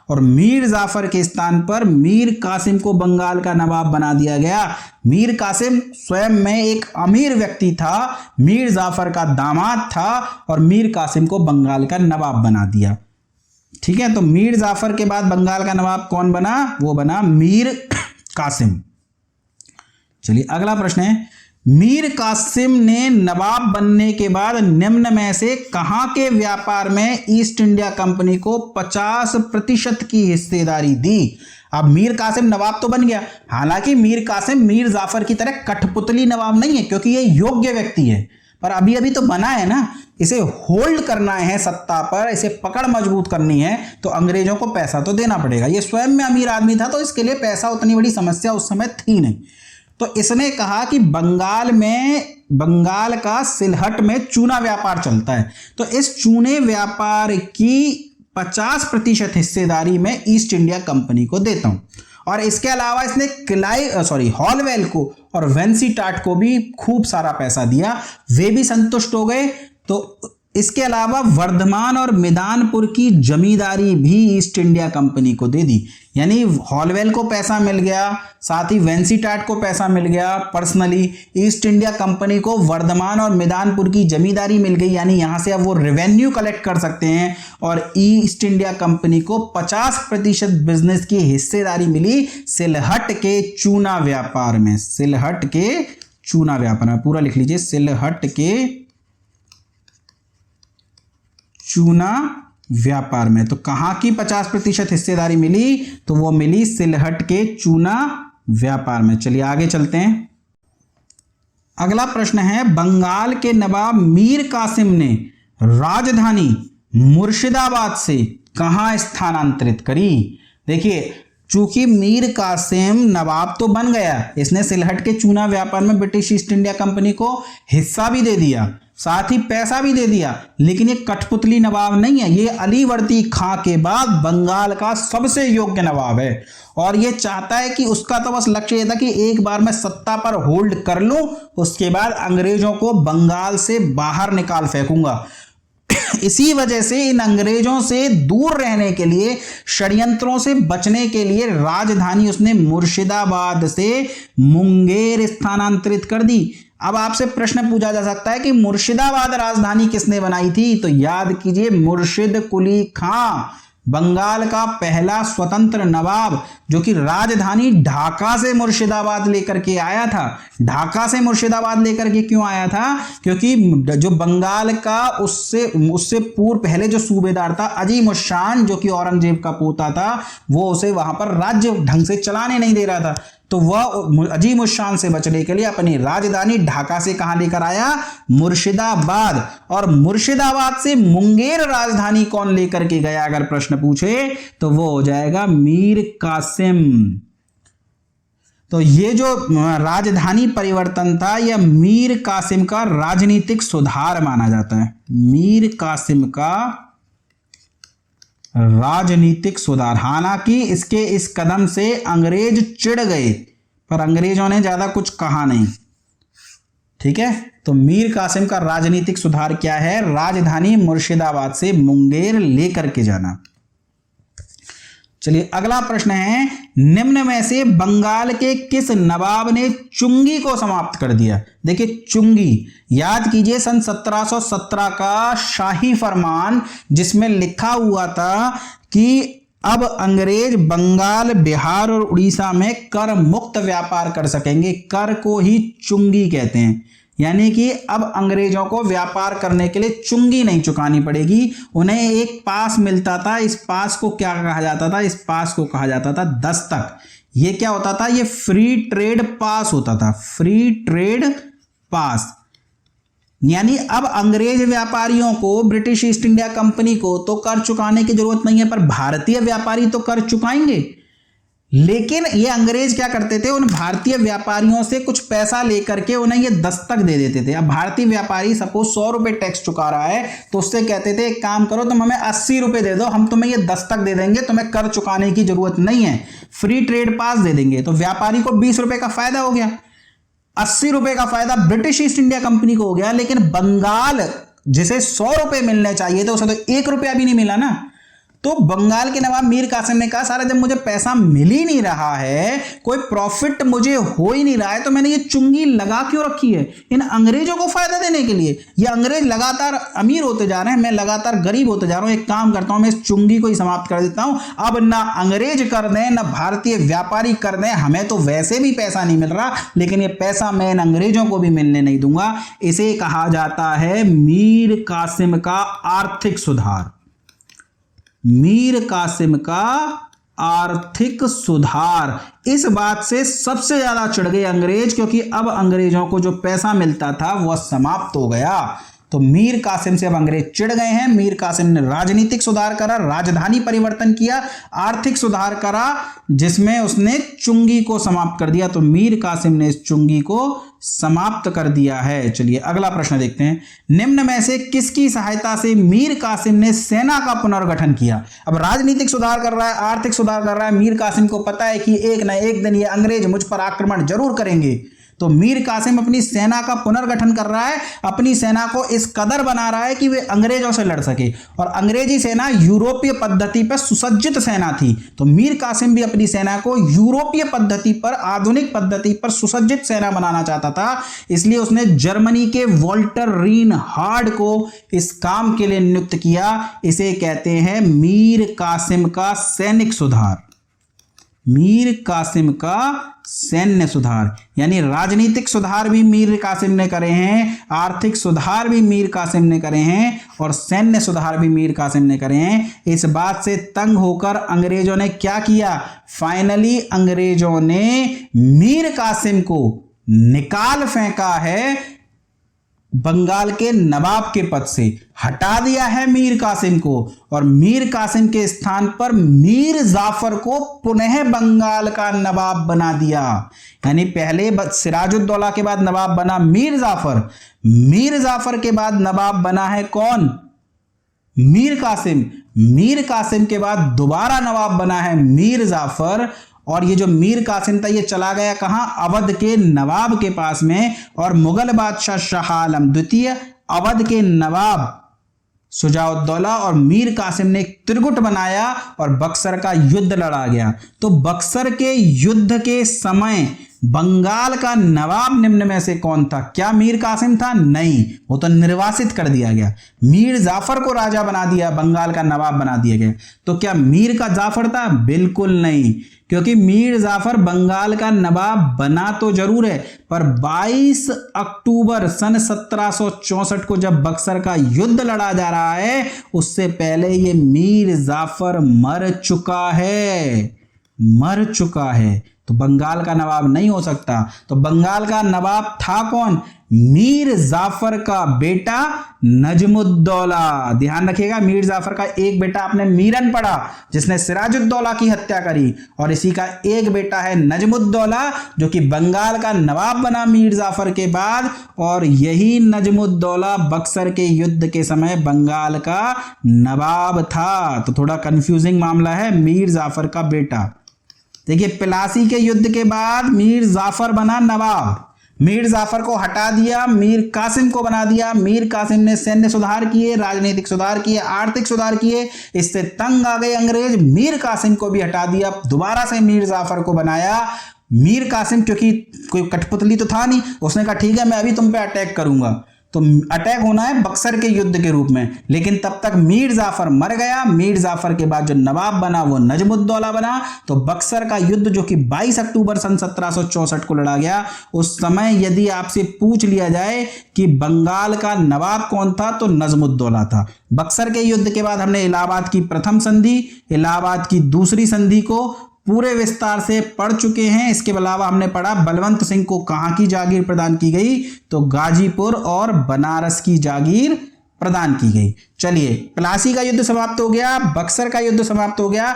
और मीर जाफर के स्थान पर मीर कासिम को बंगाल का नवाब बना दिया गया। मीर कासिम स्वयं में एक अमीर व्यक्ति था, मीर जाफर का दामाद था और मीर कासिम को बंगाल का नवाब बना दिया। ठीक है, तो मीर जाफर के बाद बंगाल का नवाब कौन बना? वो बना मीर कासिम। चलिए अगला प्रश्न है, मीर कासिम ने नवाब बनने के बाद निम्न में से कहां के व्यापार में ईस्ट इंडिया कंपनी को 50% की हिस्सेदारी दी? अब मीर कासिम नवाब तो बन गया, हालांकि मीर कासिम मीर जाफर की तरह कठपुतली नवाब नहीं है, क्योंकि ये योग्य व्यक्ति है, पर अभी अभी तो बना है ना, इसे होल्ड करना है सत्ता पर, इसे पकड़ मजबूत करनी है, तो अंग्रेजों को पैसा तो देना पड़ेगा। ये स्वयं में अमीर आदमी था, तो इसके लिए पैसा उतनी बड़ी समस्या उस समय थी नहीं। तो इसने कहा कि बंगाल का सिलहट में चूना व्यापार चलता है, तो इस चूने व्यापार की 50% हिस्सेदारी में ईस्ट इंडिया कंपनी को देता हूं। और इसके अलावा इसने हॉलवेल को और वेंसीटाट को भी खूब सारा पैसा दिया, वे भी संतुष्ट हो गए। तो इसके अलावा वर्धमान और मैदानपुर की जमींदारी भी ईस्ट इंडिया कंपनी को दे दी। यानी हॉलवेल को पैसा मिल गया, साथ ही वेंसीटाट को पैसा मिल गया पर्सनली, ईस्ट इंडिया कंपनी को वर्धमान और मैदानपुर की जमींदारी मिल गई, यानी यहां से अब वो रेवेन्यू कलेक्ट कर सकते हैं। और ईस्ट इंडिया कंपनी को 50% बिजनेस की हिस्सेदारी मिली सिलहट के चूना व्यापार में। सिलहट के चूना व्यापार में पूरा लिख लीजिए, सिलहट के चूना व्यापार में। तो कहां की 50% हिस्सेदारी मिली? तो वो मिली सिलहट के चूना व्यापार में। चलिए आगे चलते हैं। अगला प्रश्न है, बंगाल के नवाब मीर कासिम ने राजधानी मुर्शिदाबाद से कहां स्थानांतरित करी? देखिए, चूंकि मीर कासिम नवाब तो बन गया, इसने सिलहट के चूना व्यापार में ब्रिटिश ईस्ट इंडिया कंपनी को हिस्सा भी दे दिया, साथ ही पैसा भी दे दिया, लेकिन ये कठपुतली नवाब नहीं है, ये अलीवर्दी खां के बाद बंगाल का सबसे योग्य नवाब है। और ये चाहता है कि उसका तो बस लक्ष्य ये था कि एक बार मैं सत्ता पर होल्ड कर लूं, उसके बाद अंग्रेजों को बंगाल से बाहर निकाल फेंकूंगा। इसी वजह से इन अंग्रेजों से दूर रहने के लिए, षड्यंत्रों से बचने के लिए राजधानी उसने मुर्शिदाबाद से मुंगेर स्थानांतरित कर दी। अब आपसे प्रश्न पूछा जा सकता है कि मुर्शिदाबाद राजधानी किसने बनाई थी? तो याद कीजिए, मुर्शिद कुली खां, बंगाल का पहला स्वतंत्र नवाब, जो कि राजधानी ढाका से मुर्शिदाबाद लेकर के आया था। ढाका से मुर्शिदाबाद लेकर के क्यों आया था? क्योंकि जो बंगाल का उससे पूर्व पहले जो सूबेदार था अजीम उस शान, जो कि औरंगजेब का पोता था, वो उसे वहां पर राज्य ढंग से चलाने नहीं दे रहा था। तो वह अजीम उस शान से बचने के लिए अपनी राजधानी ढाका से कहां लेकर आया? मुर्शिदाबाद। और मुर्शिदाबाद से मुंगेर राजधानी कौन लेकर के गया? अगर प्रश्न पूछे तो वो हो जाएगा मीर कासिम। तो ये जो राजधानी परिवर्तन था यह मीर कासिम का राजनीतिक सुधार माना जाता है। मीर कासिम का राजनीतिक सुधार। हालांकि इसके इस कदम से अंग्रेज चिढ़ गए, पर अंग्रेजों ने ज्यादा कुछ कहा नहीं। ठीक है, तो मीर कासिम का राजनीतिक सुधार क्या है? राजधानी मुर्शिदाबाद से मुंगेर लेकर के जाना। चलिए अगला प्रश्न है, निम्न में से बंगाल के किस नवाब ने चुंगी को समाप्त कर दिया? देखिए चुंगी, याद कीजिए सन 1717 का शाही फरमान, जिसमें लिखा हुआ था कि अब अंग्रेज बंगाल, बिहार और उड़ीसा में कर मुक्त व्यापार कर सकेंगे। कर को ही चुंगी कहते हैं, यानी कि अब अंग्रेजों को व्यापार करने के लिए चुंगी नहीं चुकानी पड़ेगी। उन्हें एक पास मिलता था, इस पास को क्या कहा जाता था? इस पास को कहा जाता था दस्तक। ये क्या होता था? ये फ्री ट्रेड पास होता था, फ्री ट्रेड पास। यानी अब अंग्रेज व्यापारियों को, ब्रिटिश ईस्ट इंडिया कंपनी को तो कर चुकाने की जरूरत नहीं है, पर भारतीय व्यापारी तो कर चुकाएंगे। लेकिन ये अंग्रेज क्या करते थे? उन भारतीय व्यापारियों से कुछ पैसा लेकर के उन्हें ये दस्तक दे देते थे। अब भारतीय व्यापारी सपोज 100 रुपए टैक्स चुका रहा है, तो उससे कहते थे एक काम करो, तुम हमें 80 रुपए दे दो, हम तुम्हें ये दस्तक दे देंगे, तुम्हें कर चुकाने की जरूरत नहीं है, फ्री ट्रेड पास दे देंगे। तो व्यापारी को 20 रुपए का फायदा हो गया, 80 रुपए का फायदा ब्रिटिश ईस्ट इंडिया कंपनी को हो गया। लेकिन बंगाल जिसे 100 रुपए मिलने चाहिए थे, उसे तो 1 रुपया भी नहीं मिला ना। तो बंगाल के नवाब मीर कासिम ने कहा, सारा जब मुझे पैसा मिल ही नहीं रहा है, कोई प्रॉफिट मुझे हो ही नहीं रहा है, तो मैंने ये चुंगी लगा क्यों रखी है? इन अंग्रेजों को फायदा देने के लिए। ये अंग्रेज लगातार अमीर होते जा रहे हैं, मैं लगातार गरीब होते जा रहा हूं। एक काम करता हूं, मैं इस चुंगी को ही समाप्त कर देता हूं। अब ना अंग्रेज कर दें, ना भारतीय व्यापारी कर दें, हमें तो वैसे भी पैसा नहीं मिल रहा, लेकिन ये पैसा मैं इन अंग्रेजों को भी मिलने नहीं दूंगा। इसे कहा जाता है मीर कासिम का आर्थिक सुधार। मीर कासिम का आर्थिक सुधार। इस बात से सबसे ज्यादा चिढ़ गए अंग्रेज, क्योंकि अब अंग्रेजों को जो पैसा मिलता था वह समाप्त हो गया। तो मीर कासिम से अब अंग्रेज चिढ़ गए हैं। मीर कासिम ने राजनीतिक सुधार करा, राजधानी परिवर्तन किया, आर्थिक सुधार करा, जिसमें उसने चुंगी को समाप्त कर दिया। तो मीर कासिम ने इस चुंगी को समाप्त कर दिया है। चलिए अगला प्रश्न देखते हैं, निम्न में से किसकी सहायता से मीर कासिम ने सेना का पुनर्गठन किया? अब राजनीतिक सुधार कर रहा है, आर्थिक सुधार कर रहा है, मीर कासिम को पता है कि एक ना एक दिन ये अंग्रेज मुझ पर आक्रमण जरूर करेंगे। तो मीर कासिम अपनी सेना का पुनर्गठन कर रहा है, अपनी सेना को इस कदर बना रहा है कि वे अंग्रेजों से लड़ सके। और अंग्रेजी सेना यूरोपीय पद्धति पर सुसज्जित सेना थी, तो मीर कासिम भी अपनी सेना को यूरोपीय पद्धति पर, आधुनिक पद्धति पर सुसज्जित सेना बनाना चाहता था। इसलिए उसने जर्मनी के वॉल्टर रीनहार्ड को इस काम के लिए नियुक्त किया। इसे कहते हैं मीर कासिम का सैनिक सुधार। मीर कासिम का सैन्य सुधार, यानी राजनीतिक सुधार भी मीर कासिम ने करे हैं, आर्थिक सुधार भी मीर कासिम ने करे हैं, और सैन्य सुधार भी मीर कासिम ने करे हैं। इस बात से तंग होकर अंग्रेजों ने क्या किया? फाइनली अंग्रेजों ने मीर कासिम को निकाल फेंका है, बंगाल के नवाब के पद से हटा दिया है मीर कासिम को, और मीर कासिम के स्थान पर मीर जाफर को पुनः बंगाल का नवाब बना दिया। यानी पहले सिराजुद्दौला के बाद नवाब बना मीर जाफर, मीर जाफर के बाद नवाब बना है कौन? मीर कासिम। मीर कासिम के बाद दोबारा नवाब बना है मीर जाफर, और ये जो मीर कासिम था ये चला गया कहां? अवध के नवाब के पास में, और मुगल बादशाह शाह आलम द्वितीय, अवध के नवाब शुजाउद्दौला और मीर कासिम ने एक त्रिगुट बनाया और बक्सर का युद्ध लड़ा गया। तो बक्सर के युद्ध के समय बंगाल का नवाब निम्न में से कौन था? क्या मीर कासिम था? नहीं, वो तो निर्वासित कर दिया गया। मीर जाफर को राजा बना दिया, बंगाल का नवाब बना दिया गया। तो क्या मीर का जाफर था? बिल्कुल नहीं, क्योंकि मीर जाफर बंगाल का नवाब बना तो जरूर है, पर 22 अक्टूबर सन 1764 को जब बक्सर का युद्ध लड़ा जा रहा है, उससे पहले ये मीर जाफर मर चुका है, मर चुका है। तो बंगाल का नवाब नहीं हो सकता। तो बंगाल का नवाब था कौन? मीर जाफर का बेटा नजमुद्दौला। ध्यान रखिएगा, मीर जाफर का एक बेटा आपने मीरन पढ़ा जिसने सिराजुद्दौला की हत्या करी, और इसी का एक बेटा है नजमुद्दौला जो कि बंगाल का नवाब बना मीर जाफर के बाद, और यही नजमुद्दौला बक्सर के युद्ध के समय बंगाल का नवाब था। तो थोड़ा कंफ्यूजिंग मामला है, मीर जाफर का बेटा। देखिए, प्लासी के युद्ध के बाद मीर जाफर बना नवाब, मीर जाफर को हटा दिया, मीर कासिम को बना दिया। मीर कासिम ने सैन्य सुधार किए, राजनीतिक सुधार किए, आर्थिक सुधार किए, इससे तंग आ गए अंग्रेज, मीर कासिम को भी हटा दिया, दोबारा से मीर जाफर को बनाया। मीर कासिम क्योंकि कोई कठपुतली तो था नहीं, उसने कहा ठीक है मैं अभी तुम पे अटैक करूंगा, तो अटैक होना है बक्सर के युद्ध के रूप में, लेकिन तब तक मीर जाफर मर गया। मीर जाफर के बाद जो नवाब बना वो नजमुद्दौला बना। तो बक्सर का युद्ध जो कि 22 अक्टूबर सन 1764 को लड़ा गया, उस समय यदि आपसे पूछ लिया जाए कि बंगाल का नवाब कौन था तो नजमुद्दौला था। बक्सर के युद्ध के बाद हमने इलाहाबाद की प्रथम संधि, इलाहाबाद की दूसरी संधि को पूरे विस्तार से पढ़ चुके हैं। इसके अलावा हमने पढ़ा बलवंत सिंह को कहां की जागीर प्रदान की गई, तो गाजीपुर और बनारस की जागीर प्रदान की गई। चलिए, प्लासी का युद्ध समाप्त हो गया, बक्सर का युद्ध समाप्त हो गया।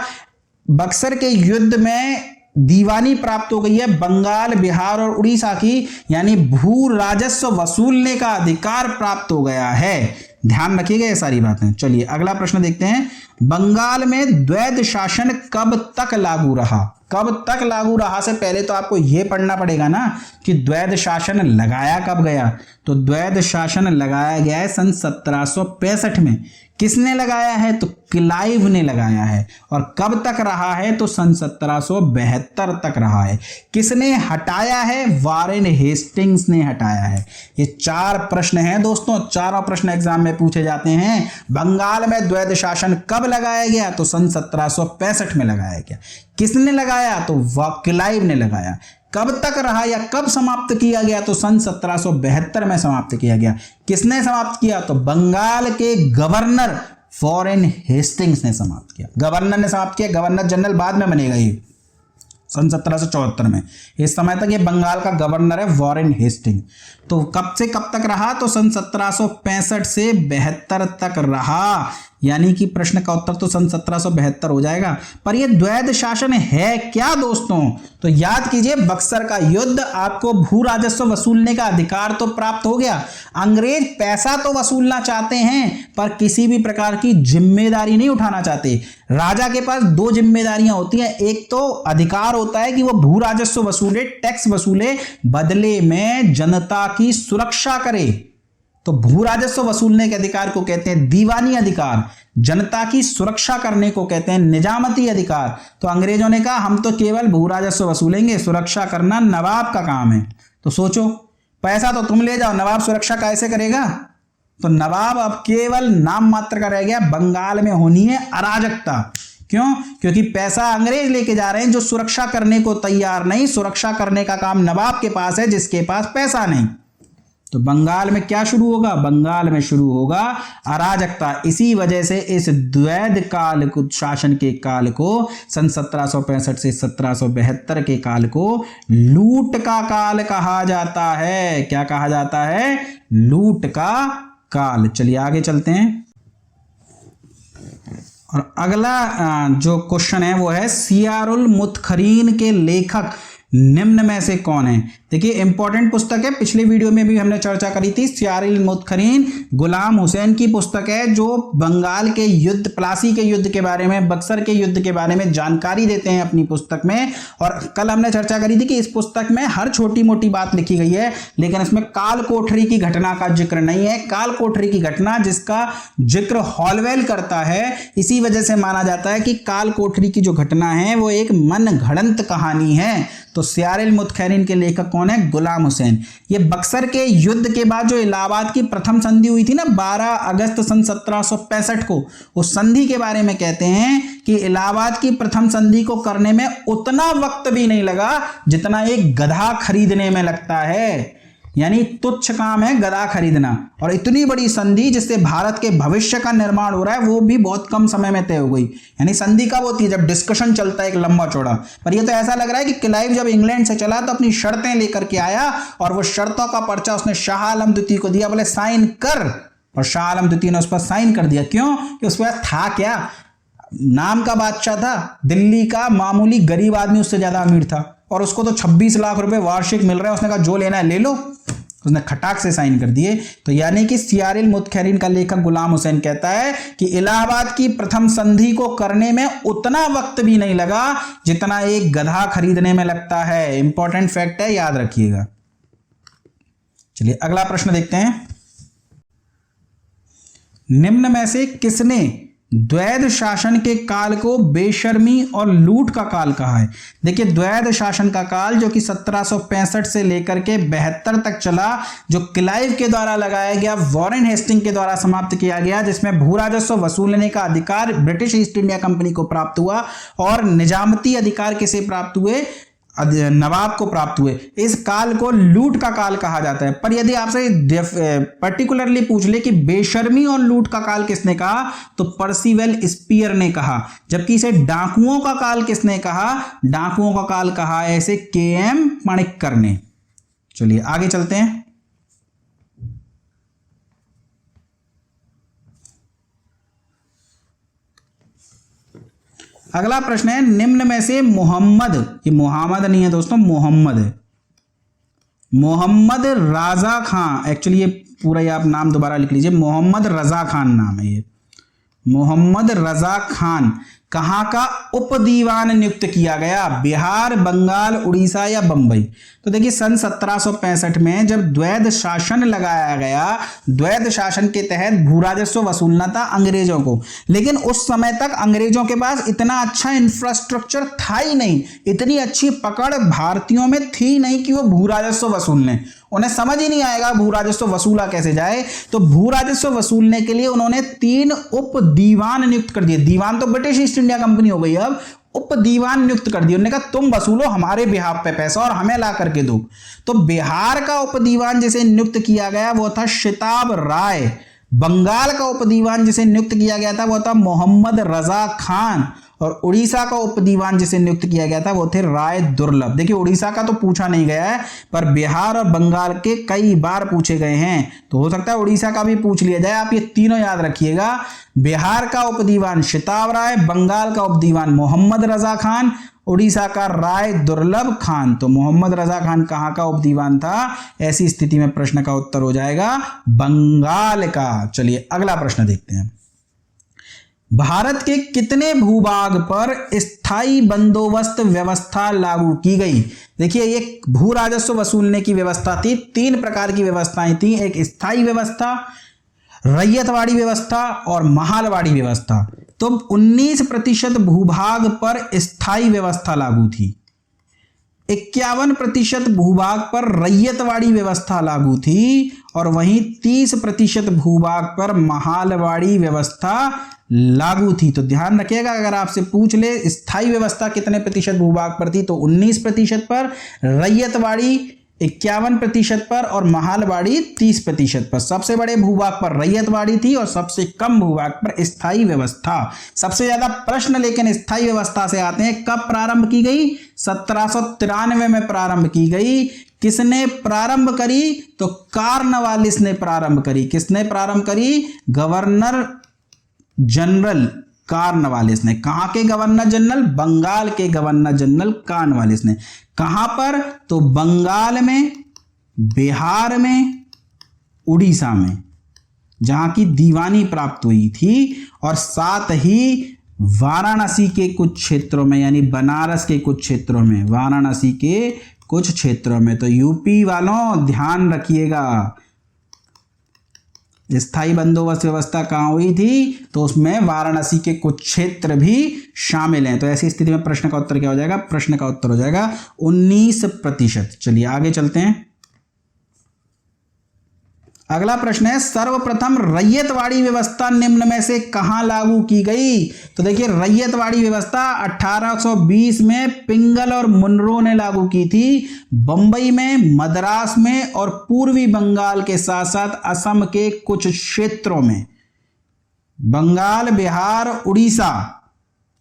बक्सर के युद्ध में दीवानी प्राप्त हो गई है बंगाल, बिहार और उड़ीसा की, यानी भू राजस्व वसूलने का अधिकार प्राप्त हो गया है। ध्यान रखिएगा ये सारी बातें। चलिए अगला प्रश्न देखते हैं, बंगाल में द्वैध शासन कब तक लागू रहा? कब तक लागू रहा से पहले तो आपको यह पढ़ना पड़ेगा ना कि द्वैध शासन लगाया कब गया। तो द्वैध शासन लगाया गया है सन 1765 में। किसने लगाया है? तो क्लाइव ने लगाया है। और कब तक रहा है? तो सन 1772 तक रहा है। किसने हटाया है? वारेन हेस्टिंग्स ने हटाया है। ये 4 प्रश्न हैं दोस्तों, चारों प्रश्न एग्जाम में पूछे जाते हैं। बंगाल में द्वैध शासन कब लगाया गया? तो सन 1765 में लगाया गया। किसने लगाया? तो क्लाइव ने लगाया। कब तक रहा या कब समाप्त किया गया? तो सन 1772 में समाप्त किया गया। किसने समाप्त किया? तो बंगाल के गवर्नर वारेन हेस्टिंग्स ने समाप्त किया। गवर्नर ने समाप्त किया, गवर्नर जनरल बाद में बनेगा ये सन 1774 में। इस समय तक ये बंगाल का गवर्नर है वारेन हेस्टिंग। तो कब से कब तक रहा? तो सन 1765 से 72 तक रहा, यानी कि प्रश्न का उत्तर तो सन 1772 हो जाएगा। पर यह द्वैध शासन है क्या दोस्तों? तो याद कीजिए, बक्सर का युद्ध, आपको भू राजस्व वसूलने का अधिकार तो प्राप्त हो गया। अंग्रेज पैसा तो वसूलना चाहते हैं पर किसी भी प्रकार की जिम्मेदारी नहीं उठाना चाहते। राजा के पास 2 जिम्मेदारियां होती हैं, एक तो अधिकार होता है कि वो भू राजस्व वसूले, टैक्स वसूले, बदले में जनता की सुरक्षा करे। तो भू राजस्व वसूलने के अधिकार को कहते हैं दीवानी अधिकार, जनता की सुरक्षा करने को कहते हैं निजामती अधिकार। तो अंग्रेजों ने कहा हम तो केवल भू राजस्व वसूलेंगे, सुरक्षा करना नवाब का काम है। तो सोचो, पैसा तो तुम ले जाओ, नवाब सुरक्षा कैसे करेगा? तो नवाब अब केवल नाम मात्र का रह गया। बंगाल में होनी है अराजकता। क्यों? क्योंकि पैसा अंग्रेज लेके जा रहे हैं जो सुरक्षा करने को तैयार नहीं। सुरक्षा करने का काम नवाब के पास है जिसके पास पैसा नहीं। तो बंगाल में क्या शुरू होगा? बंगाल में शुरू होगा अराजकता। इसी वजह से इस द्वैध काल को, शासन के काल को, सन 1765 से 1772 के काल को लूट का काल कहा जाता है। क्या कहा जाता है? लूट का काल। चलिए आगे चलते हैं। और अगला जो क्वेश्चन है वो है, सियारुल मुतखरीन के लेखक निम्न में से कौन है? देखिए इंपॉर्टेंट पुस्तक है, पिछले वीडियो में भी हमने चर्चा करी थी। सियारुल मुतखरीन गुलाम हुसैन की पुस्तक है जो बंगाल के युद्ध, प्लासी के युद्ध के बारे में, बक्सर के युद्ध के बारे में जानकारी देते हैं अपनी पुस्तक में। और कल हमने चर्चा करी थी कि इस पुस्तक में हर छोटी मोटी बात लिखी गई है, लेकिन इसमें काल कोठरी की घटना का जिक्र नहीं है। काल कोठरी की घटना जिसका जिक्र हॉलवेल करता है, इसी वजह से माना जाता है कि काल कोठरी की जो घटना है वो एक मन घड़ंत कहानी है। तो सियारुल मुतखरीन के लेखक कौन है? गुलाम हुसैन। ये बक्सर के युद्ध के बाद जो इलाहाबाद की प्रथम संधि हुई थी ना 12 अगस्त सन 1765 को, उस संधि के बारे में कहते हैं कि इलाहाबाद की प्रथम संधि को करने में उतना वक्त भी नहीं लगा जितना एक गधा खरीदने में लगता है। यानी तुच्छ काम है गधा खरीदना, और इतनी बड़ी संधि जिससे भारत के भविष्य का निर्माण हो रहा है वो भी बहुत कम समय में तय हो गई। यानी संधि कब होती है? जब डिस्कशन चलता है एक लंबा चौड़ा। पर ये तो ऐसा लग रहा है कि क्लाइव जब इंग्लैंड से चला तो अपनी शर्तें लेकर के आया और वो शर्तों का पर्चा उसने शाह आलम द्वितीय को दिया, बोले साइन कर, और शाह आलम द्वितीय ने उस पर साइन कर दिया। क्यों? कि उस पर था क्या, नाम का बादशाह था, दिल्ली का मामूली गरीब आदमी उससे ज्यादा अमीर था, और उसको तो 26 लाख रुपए वार्षिक मिल रहा है। उसने कहा जो लेना है ले लो, उसने खटाक से साइन कर दिए। तो यानी कि सियारिल मुतखैरिन का लेखक गुलाम हुसैन कहता है कि इलाहाबाद की प्रथम संधि को करने में उतना वक्त भी नहीं लगा जितना एक गधा खरीदने में लगता है। इंपॉर्टेंट फैक्ट है, याद रखिएगा। चलिए अगला प्रश्न देखते हैं। निम्न में से किसने द्वैध शासन के काल को बेशर्मी और लूट का काल कहा है? देखिए, द्वैध शासन का काल जो कि 1765 से लेकर के 72 तक चला, जो क्लाइव के द्वारा लगाया गया, वॉरेन हेस्टिंग के द्वारा समाप्त किया गया, जिसमें भू राजस्व वसूलने का अधिकार ब्रिटिश ईस्ट इंडिया कंपनी को प्राप्त हुआ और निजामती अधिकार किसे प्राप्त हुए? नवाब को प्राप्त हुए। इस काल को लूट का काल कहा जाता है। पर यदि आपसे पर्टिकुलरली पूछ ले कि बेशर्मी और लूट का काल किसने कहा, तो पर्सिवल स्पीयर ने कहा। जबकि इसे डाकुओं का काल किसने कहा? डाकुओं का काल कहा है इसे के.एम. माणिक्कर ने। चलिए आगे चलते हैं। अगला प्रश्न है, निम्न में से मोहम्मद, ये मोहम्मद नहीं है दोस्तों, मोहम्मद है, मोहम्मद राजा खां, एक्चुअली ये पूरा ये आप नाम दोबारा लिख लीजिए, मोहम्मद रजा खान नाम है ये, मोहम्मद रजा खान कहाँ का उप दीवान नियुक्त किया गया? बिहार, बंगाल, उड़ीसा या बंबई? तो देखिए, सन 1765 में जब द्वैध शासन लगाया गया, द्वैध शासन के तहत भू राजस्व वसूलना था अंग्रेजों को, लेकिन उस समय तक अंग्रेजों के पास इतना अच्छा इंफ्रास्ट्रक्चर था ही नहीं, इतनी अच्छी पकड़ भारतीयों में थी नहीं कि वो भू राजस्व वसूल लें। उन्हें समझ ही नहीं आएगा भू राजस्व वसूला कैसे जाए। तो भू राजस्व वसूलने के लिए उन्होंने 3 उप दीवान नियुक्त कर दिए। दीवान तो ब्रिटिश ईस्ट इंडिया कंपनी हो गई, अब उप दीवान नियुक्त कर दिए। उन्होंने कहा तुम वसूलो हमारे बिहाफ पे पैसा और हमें ला करके दो। तो बिहार का उप दीवान जिसे नियुक्त किया गया वो था शिताब राय। बंगाल का उप दीवान जिसे नियुक्त किया गया था वो था मोहम्मद रजा खान, और उड़ीसा का उप दीवान जिसे नियुक्त किया गया था वो थे राय दुर्लभ। देखिए, उड़ीसा का तो पूछा नहीं गया है, पर बिहार और बंगाल के कई बार पूछे गए हैं, तो हो सकता है उड़ीसा का भी पूछ लिया जाए। आप ये तीनों याद रखिएगा, बिहार का उप दीवान शिताब राय, बंगाल का उप दीवान मोहम्मद रजा खान, उड़ीसा का राय दुर्लभ खान। तो मोहम्मद रजा खान कहाँ का उप दीवान था? ऐसी स्थिति में प्रश्न का उत्तर हो जाएगा बंगाल का। चलिए अगला प्रश्न देखते हैं। भारत के कितने भूभाग पर स्थायी बंदोबस्त व्यवस्था लागू की गई? देखिए, ये भू राजस्व वसूलने की व्यवस्था थी। 3 प्रकार की व्यवस्थाएं थी, एक स्थायी व्यवस्था, रैयतवाड़ी व्यवस्था और महालवाड़ी व्यवस्था। तो 19% भूभाग पर स्थायी व्यवस्था लागू थी, 51% भूभाग पर रैयतवाड़ी व्यवस्था लागू थी, और वहीं 30% भूभाग पर महालवाड़ी व्यवस्था लागू थी। तो ध्यान रखिएगा, अगर आपसे पूछ ले स्थायी व्यवस्था कितने प्रतिशत भूभाग पर थी, तो 19% पर, रैयतवाड़ी 51% पर और महालवाड़ी 30% पर। सबसे बड़े भूभाग पर रैयतवाड़ी थी और सबसे कम भूभाग पर स्थायी व्यवस्था। सबसे ज्यादा प्रश्न लेकिन स्थायी व्यवस्था से आते हैं। कब प्रारंभ की गई? 1793 में प्रारंभ की गई। किसने प्रारंभ करी? तो कॉर्नवालिस ने प्रारंभ करी। किसने प्रारंभ करी? गवर्नर जनरल कॉर्नवालिस ने। कहां के गवर्नर जनरल? बंगाल के गवर्नर जनरल कॉर्नवालिस ने। कहां पर? तो बंगाल में, बिहार में, उड़ीसा में, जहां की दीवानी प्राप्त हुई थी, और साथ ही वाराणसी के कुछ क्षेत्रों में, यानी बनारस के कुछ क्षेत्रों में, वाराणसी के कुछ क्षेत्रों में। तो यूपी वालों ध्यान रखिएगा, स्थायी बंदोबस्त व्यवस्था कहाँ हुई थी? तो उसमें वाराणसी के कुछ क्षेत्र भी शामिल हैं। तो ऐसी स्थिति में प्रश्न का उत्तर क्या हो जाएगा? प्रश्न का उत्तर हो जाएगा 19%। चलिए आगे चलते हैं। अगला प्रश्न है, सर्वप्रथम रैयतवाड़ी व्यवस्था निम्न में से कहां लागू की गई? तो देखिए, रैयतवाड़ी व्यवस्था 1820 में पिंगल और मुनरो ने लागू की थी, बंबई में, मद्रास में और पूर्वी बंगाल के साथ साथ असम के कुछ क्षेत्रों में। बंगाल, बिहार, उड़ीसा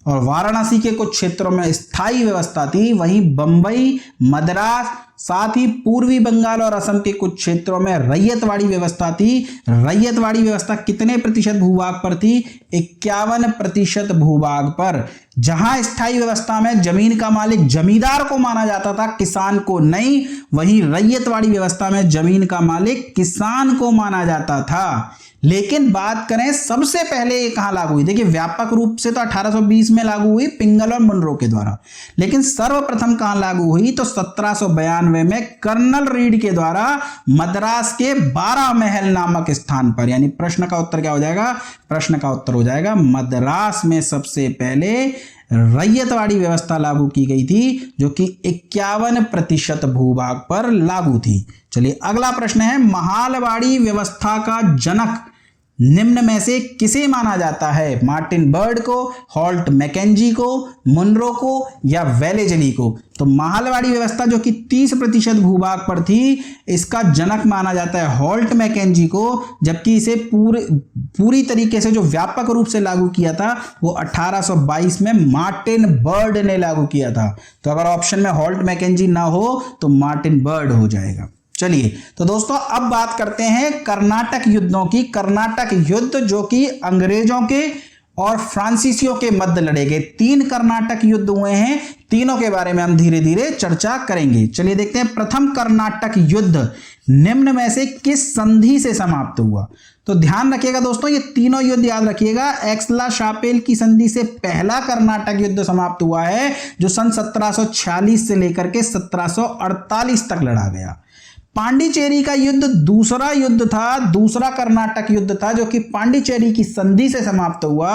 और वाराणसी के कुछ क्षेत्रों में स्थायी व्यवस्था थी, वहीं बंबई, मद्रास, साथ ही पूर्वी बंगाल और असम के कुछ क्षेत्रों में रैयतवाड़ी व्यवस्था थी। रैयतवाड़ी व्यवस्था कितने प्रतिशत भूभाग पर थी? 51% भूभाग पर। जहां स्थायी व्यवस्था में जमीन का मालिक जमींदार को माना जाता था, किसान को नहीं, वहीं रैयतवाड़ी व्यवस्था में जमीन का मालिक किसान को माना जाता था। लेकिन बात करें सबसे पहले ये कहां लागू हुई? देखिए, व्यापक रूप से तो 1820 में लागू हुई पिंगल और मुनरो के द्वारा, लेकिन सर्वप्रथम कहां लागू हुई? तो 1792 में कर्नल रीड के द्वारा मद्रास के 12 महल नामक स्थान पर। यानी प्रश्न का उत्तर क्या हो जाएगा? प्रश्न का उत्तर हो जाएगा मद्रास में सबसे पहले रैयतवाड़ी व्यवस्था लागू की गई थी, जो कि 51% भूभाग पर लागू थी। चलिए अगला प्रश्न है, महालवाड़ी व्यवस्था का जनक निम्न में से किसे माना जाता है? मार्टिन बर्ड को, हॉल्ट मैकेंजी को, मुनरो को या वेलेजली को? तो महालवाड़ी व्यवस्था जो कि 30% भूभाग पर थी, इसका जनक माना जाता है हॉल्ट मैकेंजी को, जबकि इसे पूरी तरीके से जो व्यापक रूप से लागू किया था वो 1822 में मार्टिन बर्ड ने लागू किया था। तो अगर ऑप्शन में हॉल्ट मैकेंजी ना हो तो मार्टिन बर्ड हो जाएगा। चलिए तो दोस्तों, अब बात करते हैं कर्नाटक युद्धों की। कर्नाटक युद्ध जो कि अंग्रेजों के और फ्रांसीसियों के मध्य लड़े गए 3 कर्नाटक युद्ध हुए हैं, तीनों के बारे में हम धीरे धीरे चर्चा करेंगे। चलिए देखते हैं, प्रथम कर्नाटक युद्ध निम्न में से किस संधि से समाप्त हुआ? तो ध्यान रखिएगा दोस्तों, ये तीनों युद्ध याद रखिएगा। एक्सला-शापेल की संधि से पहला कर्नाटक युद्ध समाप्त हुआ है, जो सन 1746 से लेकर के 1748 तक लड़ा गया। पांडिचेरी का युद्ध दूसरा युद्ध था, दूसरा कर्नाटक युद्ध था, जो कि पांडिचेरी की संधि से समाप्त हुआ,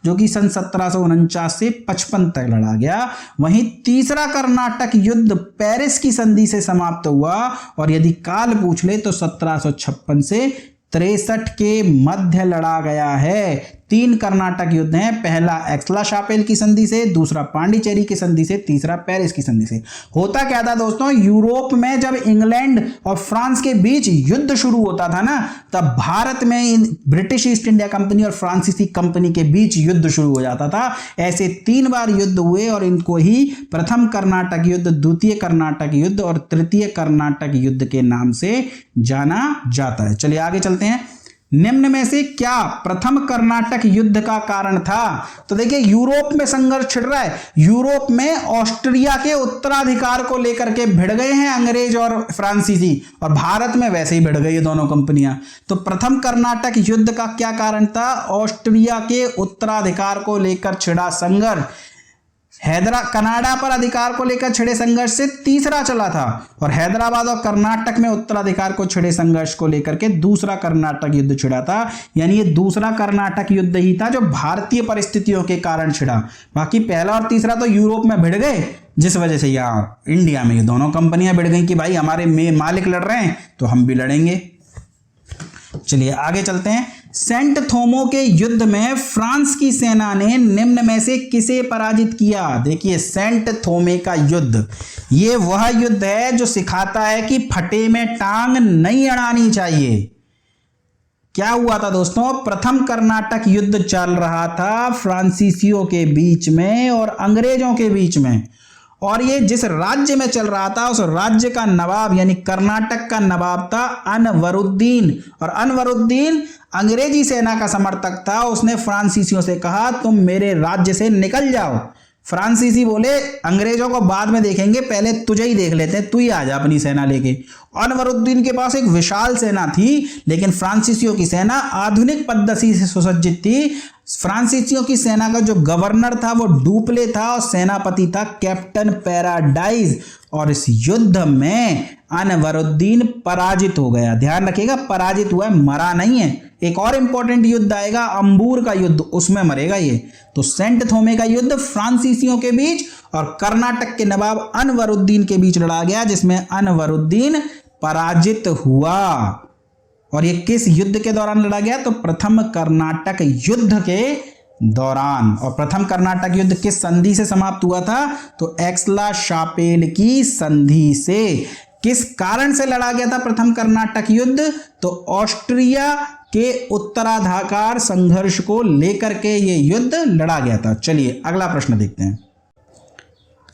जो कि सन 1749 से 55 तक लड़ा गया। वहीं तीसरा कर्नाटक युद्ध पेरिस की संधि से समाप्त हुआ, और यदि काल पूछ ले तो 1756 से 63 के मध्य लड़ा गया है। 3 कर्नाटक युद्ध हैं, पहला एक्सला-शापेल की संधि से, दूसरा पांडिचेरी की संधि से, तीसरा पेरिस की संधि से। होता क्या था दोस्तों, यूरोप में जब इंग्लैंड और फ्रांस के बीच युद्ध शुरू होता था ना, तब भारत में ब्रिटिश ईस्ट इंडिया कंपनी और फ्रांसीसी कंपनी के बीच युद्ध शुरू हो जाता था। ऐसे 3 बार युद्ध हुए और इनको ही प्रथम कर्नाटक युद्ध, द्वितीय कर्नाटक युद्ध और तृतीय कर्नाटक युद्ध के नाम से जाना जाता है। चलिए आगे चलते हैं। निम्न में से क्या प्रथम कर्नाटक युद्ध का कारण था? तो देखिए, यूरोप में संघर्ष छिड़ रहा है। यूरोप में ऑस्ट्रिया के उत्तराधिकार को लेकर के भिड़ गए हैं अंग्रेज और फ्रांसीसी, और भारत में वैसे ही भिड़ गई ये दोनों कंपनियां। तो प्रथम कर्नाटक युद्ध का क्या कारण था? ऑस्ट्रिया के उत्तराधिकार को लेकर छिड़ा संघर्ष। कनाडा पर अधिकार को लेकर छिड़े संघर्ष से तीसरा चला था, और हैदराबाद और कर्नाटक में उत्तराधिकार को छिड़े संघर्ष को लेकर के दूसरा कर्नाटक युद्ध छिड़ा था। यानी ये दूसरा कर्नाटक युद्ध ही था जो भारतीय परिस्थितियों के कारण छिड़ा। बाकी पहला और तीसरा तो यूरोप में भिड़ गए, जिस वजह से यहाँ इंडिया में ये दोनों कंपनियां भिड़ गई कि भाई हमारे मालिक लड़ रहे हैं तो हम भी लड़ेंगे। चलिए आगे चलते हैं। सेंट थोमो के युद्ध में फ्रांस की सेना ने निम्न में से किसे पराजित किया? देखिए, सेंट थोमे का युद्ध, ये वह युद्ध है जो सिखाता है कि फटे में टांग नहीं अड़ानी चाहिए। क्या हुआ था दोस्तों? प्रथम कर्नाटक युद्ध चल रहा था फ्रांसीसियों के बीच में और अंग्रेजों के बीच में, और ये जिस राज्य में चल रहा था उस राज्य का नवाब यानी कर्नाटक का नवाब था अनवरुद्दीन, और अनवरुद्दीन अंग्रेजी सेना का समर्थक था। उसने फ्रांसीसियों से कहा तुम मेरे राज्य से निकल जाओ। फ्रांसीसी बोले अंग्रेजों को बाद में देखेंगे, पहले तुझे ही देख लेते हैं, तू ही आ जा अपनी सेना लेके। अनवरुद्दीन के पास एक विशाल सेना थी, लेकिन फ्रांसीसियों की सेना आधुनिक पद्धति से सुसज्जित थी। फ्रांसीसियों की सेना का जो गवर्नर था वो डुप्ले था और सेनापति था कैप्टन पैराडाइज, और इस युद्ध में अनवरुद्दीन पराजित हो गया। ध्यान रखिएगा, पराजित हुआ है, मरा नहीं है। एक और इंपॉर्टेंट युद्ध आएगा, अंबूर का युद्ध, उसमें मरेगा ये। तो सेंट थोमे का युद्ध फ्रांसीसियों के बीच और कर्नाटक के नवाब अनवरुद्दीन के बीच लड़ा गया, जिसमें अनवरुद्दीन पराजित हुआ। और ये किस युद्ध के दौरान लड़ा गया? तो प्रथम कर्नाटक युद्ध के दौरान। और प्रथम कर्नाटक युद्ध किस संधि से समाप्त हुआ था? तो एक्सला-शापेल की संधि से। किस कारण से लड़ा गया था प्रथम कर्नाटक युद्ध? तो ऑस्ट्रिया के उत्तराधिकार संघर्ष को लेकर के ये युद्ध लड़ा गया था। चलिए अगला प्रश्न देखते हैं।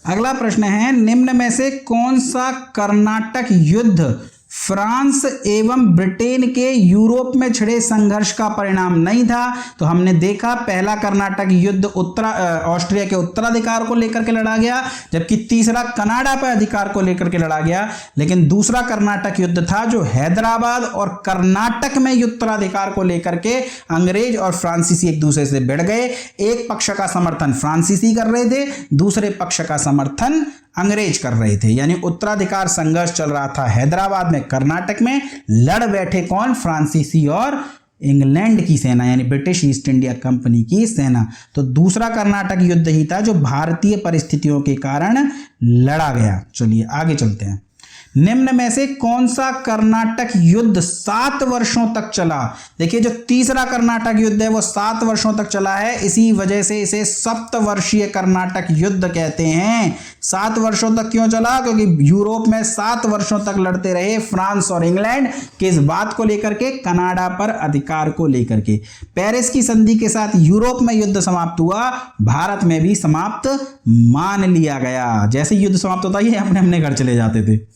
अगला प्रश्न है, निम्न में से कौन सा कर्नाटक युद्ध फ्रांस एवं ब्रिटेन के यूरोप में छिड़े संघर्ष का परिणाम नहीं था? तो हमने देखा पहला कर्नाटक युद्ध ऑस्ट्रिया के उत्तराधिकार को लेकर के लड़ा गया, जबकि तीसरा कनाडा पर अधिकार को लेकर के लड़ा गया। लेकिन दूसरा कर्नाटक युद्ध था जो हैदराबाद और कर्नाटक में उत्तराधिकार को लेकर के अंग्रेज और फ्रांसीसी एक दूसरे से भिड़ गए। एक पक्ष का समर्थन फ्रांसीसी कर रहे थे, दूसरे पक्ष का समर्थन अंग्रेज कर रहे थे, यानी उत्तराधिकार संघर्ष चल रहा था हैदराबाद में, कर्नाटक में। लड़ बैठे कौन? फ्रांसीसी और इंग्लैंड की सेना, यानी ब्रिटिश ईस्ट इंडिया कंपनी की सेना। तो दूसरा कर्नाटक युद्ध ही था जो भारतीय परिस्थितियों के कारण लड़ा गया। चलिए आगे चलते हैं। निम्न में से कौन सा कर्नाटक युद्ध 7 वर्षों तक चला? देखिए जो तीसरा कर्नाटक युद्ध है वो 7 वर्षों तक चला है, इसी वजह से इसे सप्तवर्षीय कर्नाटक युद्ध कहते हैं। 7 वर्षों तक क्यों चला? क्योंकि यूरोप में 7 वर्षों तक लड़ते रहे फ्रांस और इंग्लैंड, किस बात को लेकर के? कनाडा पर अधिकार को लेकर के। पेरिस की संधि के साथ यूरोप में युद्ध समाप्त हुआ, भारत में भी समाप्त मान लिया गया। जैसे युद्ध समाप्त होता ही अपने अपने घर चले जाते थे।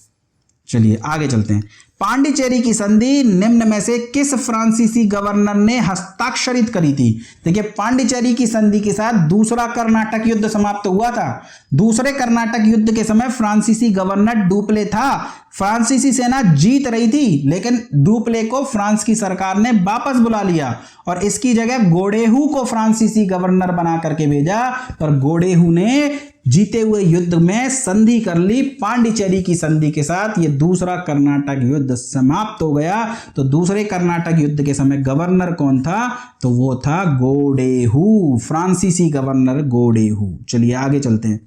चलिए आगे चलते हैं। पांडिचेरी की संधि निम्न में से किस फ्रांसीसी गवर्नर ने हस्ताक्षरित करी थी? देखिए पांडिचेरी की संधि के साथ दूसरा कर्नाटक युद्ध समाप्त हुआ था। दूसरे कर्नाटक युद्ध के समय फ्रांसीसी गवर्नर डुप्ले था। फ्रांसीसी सेना जीत रही थी, लेकिन डुप्ले को फ्रांस की सरकार ने वापस बुला लिया और इसकी जगह गोडेहू को फ्रांसीसी गवर्नर बना करके भेजा। पर गोडेहू ने जीते हुए युद्ध में संधि कर ली पांडिचेरी की संधि के साथ। ये दूसरा कर्नाटक युद्ध समाप्त हो गया। तो दूसरे कर्नाटक युद्ध के समय गवर्नर कौन था? तो वो था गोडेहू, फ्रांसीसी गवर्नर गोडेहू। चलिए आगे चलते हैं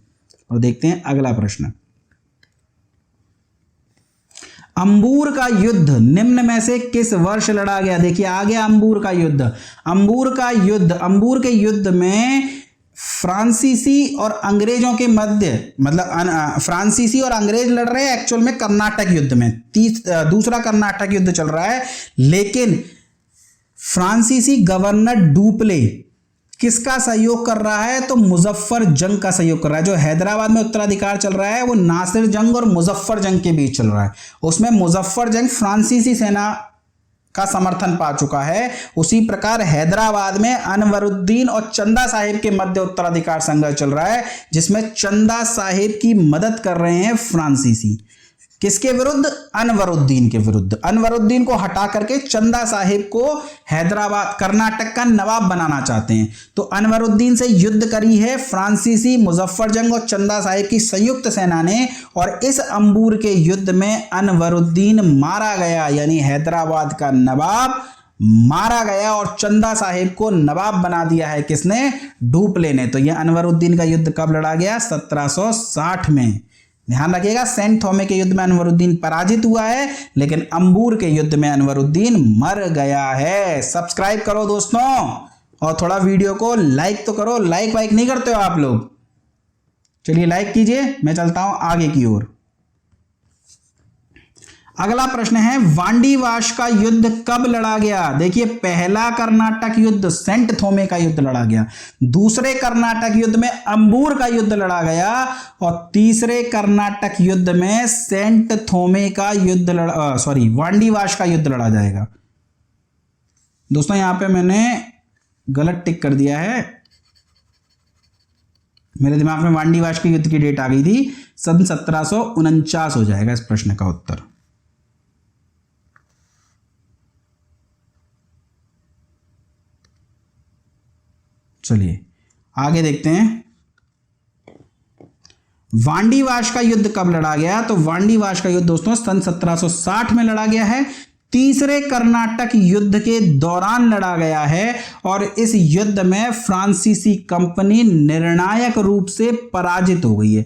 और देखते हैं अगला प्रश्न। अंबूर का युद्ध निम्न में से किस वर्ष लड़ा गया? देखिए आ गया अंबूर का युद्ध। अंबूर के युद्ध में फ्रांसीसी और अंग्रेजों के मध्य, मतलब फ्रांसीसी और अंग्रेज लड़ रहे हैं एक्चुअल में कर्नाटक युद्ध में। दूसरा कर्नाटक युद्ध चल रहा है, लेकिन फ्रांसीसी गवर्नर डुप्ले किसका सहयोग कर रहा है? तो मुजफ्फर जंग का सहयोग कर रहा है। जो हैदराबाद में उत्तराधिकार चल रहा है वो नासिर जंग और मुजफ्फर जंग के बीच चल रहा है। उसमें मुजफ्फर जंग फ्रांसीसी सेना का समर्थन पा चुका है। उसी प्रकार हैदराबाद में अनवरुद्दीन और चंदा साहिब के मध्य उत्तराधिकार संघर्ष चल रहा है, जिसमें चंदा साहिब की मदद कर रहे हैं फ्रांसीसी। किसके विरुद्ध? अनवरुद्दीन के विरुद्ध। अनवरुद्दीन को हटा करके चंदा साहिब को हैदराबाद कर्नाटक का नवाब बनाना चाहते हैं। तो अनवरुद्दीन से युद्ध करी है फ्रांसीसी, मुजफ्फर जंग और चंदा साहिब की संयुक्त सेना ने, और इस अंबूर के युद्ध में अनवरुद्दीन मारा गया, यानी हैदराबाद का नवाब मारा गया और चंदा साहिब को नवाब बना दिया है किसने? डुप्ले ने। तो यह अनवरुद्दीन का युद्ध कब लड़ा गया? 1760 में। ध्यान रखिएगा, सेंट थोमे के युद्ध में अनवरुद्दीन पराजित हुआ है, लेकिन अंबूर के युद्ध में अनवरुद्दीन मर गया है। सब्सक्राइब करो दोस्तों, और थोड़ा वीडियो को लाइक तो करो। लाइक वाइक नहीं करते हो आप लोग? चलिए लाइक कीजिए, मैं चलता हूं आगे की ओर। अगला प्रश्न है, वांडीवाश का युद्ध कब लड़ा गया? देखिए पहला कर्नाटक युद्ध सेंट थोमे का युद्ध लड़ा गया, दूसरे कर्नाटक युद्ध में अंबूर का युद्ध लड़ा गया, और तीसरे कर्नाटक युद्ध में सेंट थोमे का युद्ध वांडीवाश का युद्ध लड़ा जाएगा। दोस्तों यहां पे मैंने गलत टिक कर दिया है, मेरे दिमाग में वांडीवाश के युद्ध की डेट आ गई थी, सन 1749 हो जाएगा इस प्रश्न का उत्तर। चलिए आगे देखते हैं, वांडीवाश का युद्ध कब लड़ा गया? तो वांडीवाश का युद्ध दोस्तों सन 1760 में लड़ा गया है, तीसरे कर्नाटक युद्ध के दौरान लड़ा गया है, और इस युद्ध में फ्रांसीसी कंपनी निर्णायक रूप से पराजित हो गई है।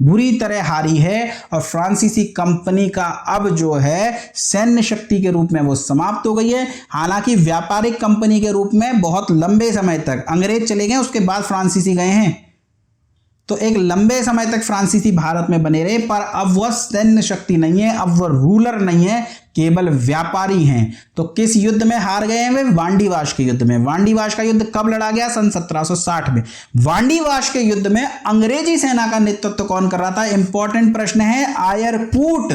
बुरी तरह हारी है और फ्रांसीसी कंपनी का अब जो है सैन्य शक्ति के रूप में वो समाप्त हो गई है। हालांकि व्यापारिक कंपनी के रूप में बहुत लंबे समय तक अंग्रेज चले गए, उसके बाद फ्रांसीसी गए हैं, तो एक लंबे समय तक फ्रांसीसी भारत में बने रहे, पर अब वह सैन्य शक्ति नहीं है, अब वह रूलर नहीं है, केवल व्यापारी हैं। तो किस युद्ध में हार गए हैं वे? वांडीवाश के युद्ध में। वांडीवाश का युद्ध कब लड़ा गया? सन 1760 में। वांडीवाश के युद्ध में अंग्रेजी सेना का नेतृत्व कौन कर रहा था? इंपॉर्टेंट प्रश्न है। आयरकूट।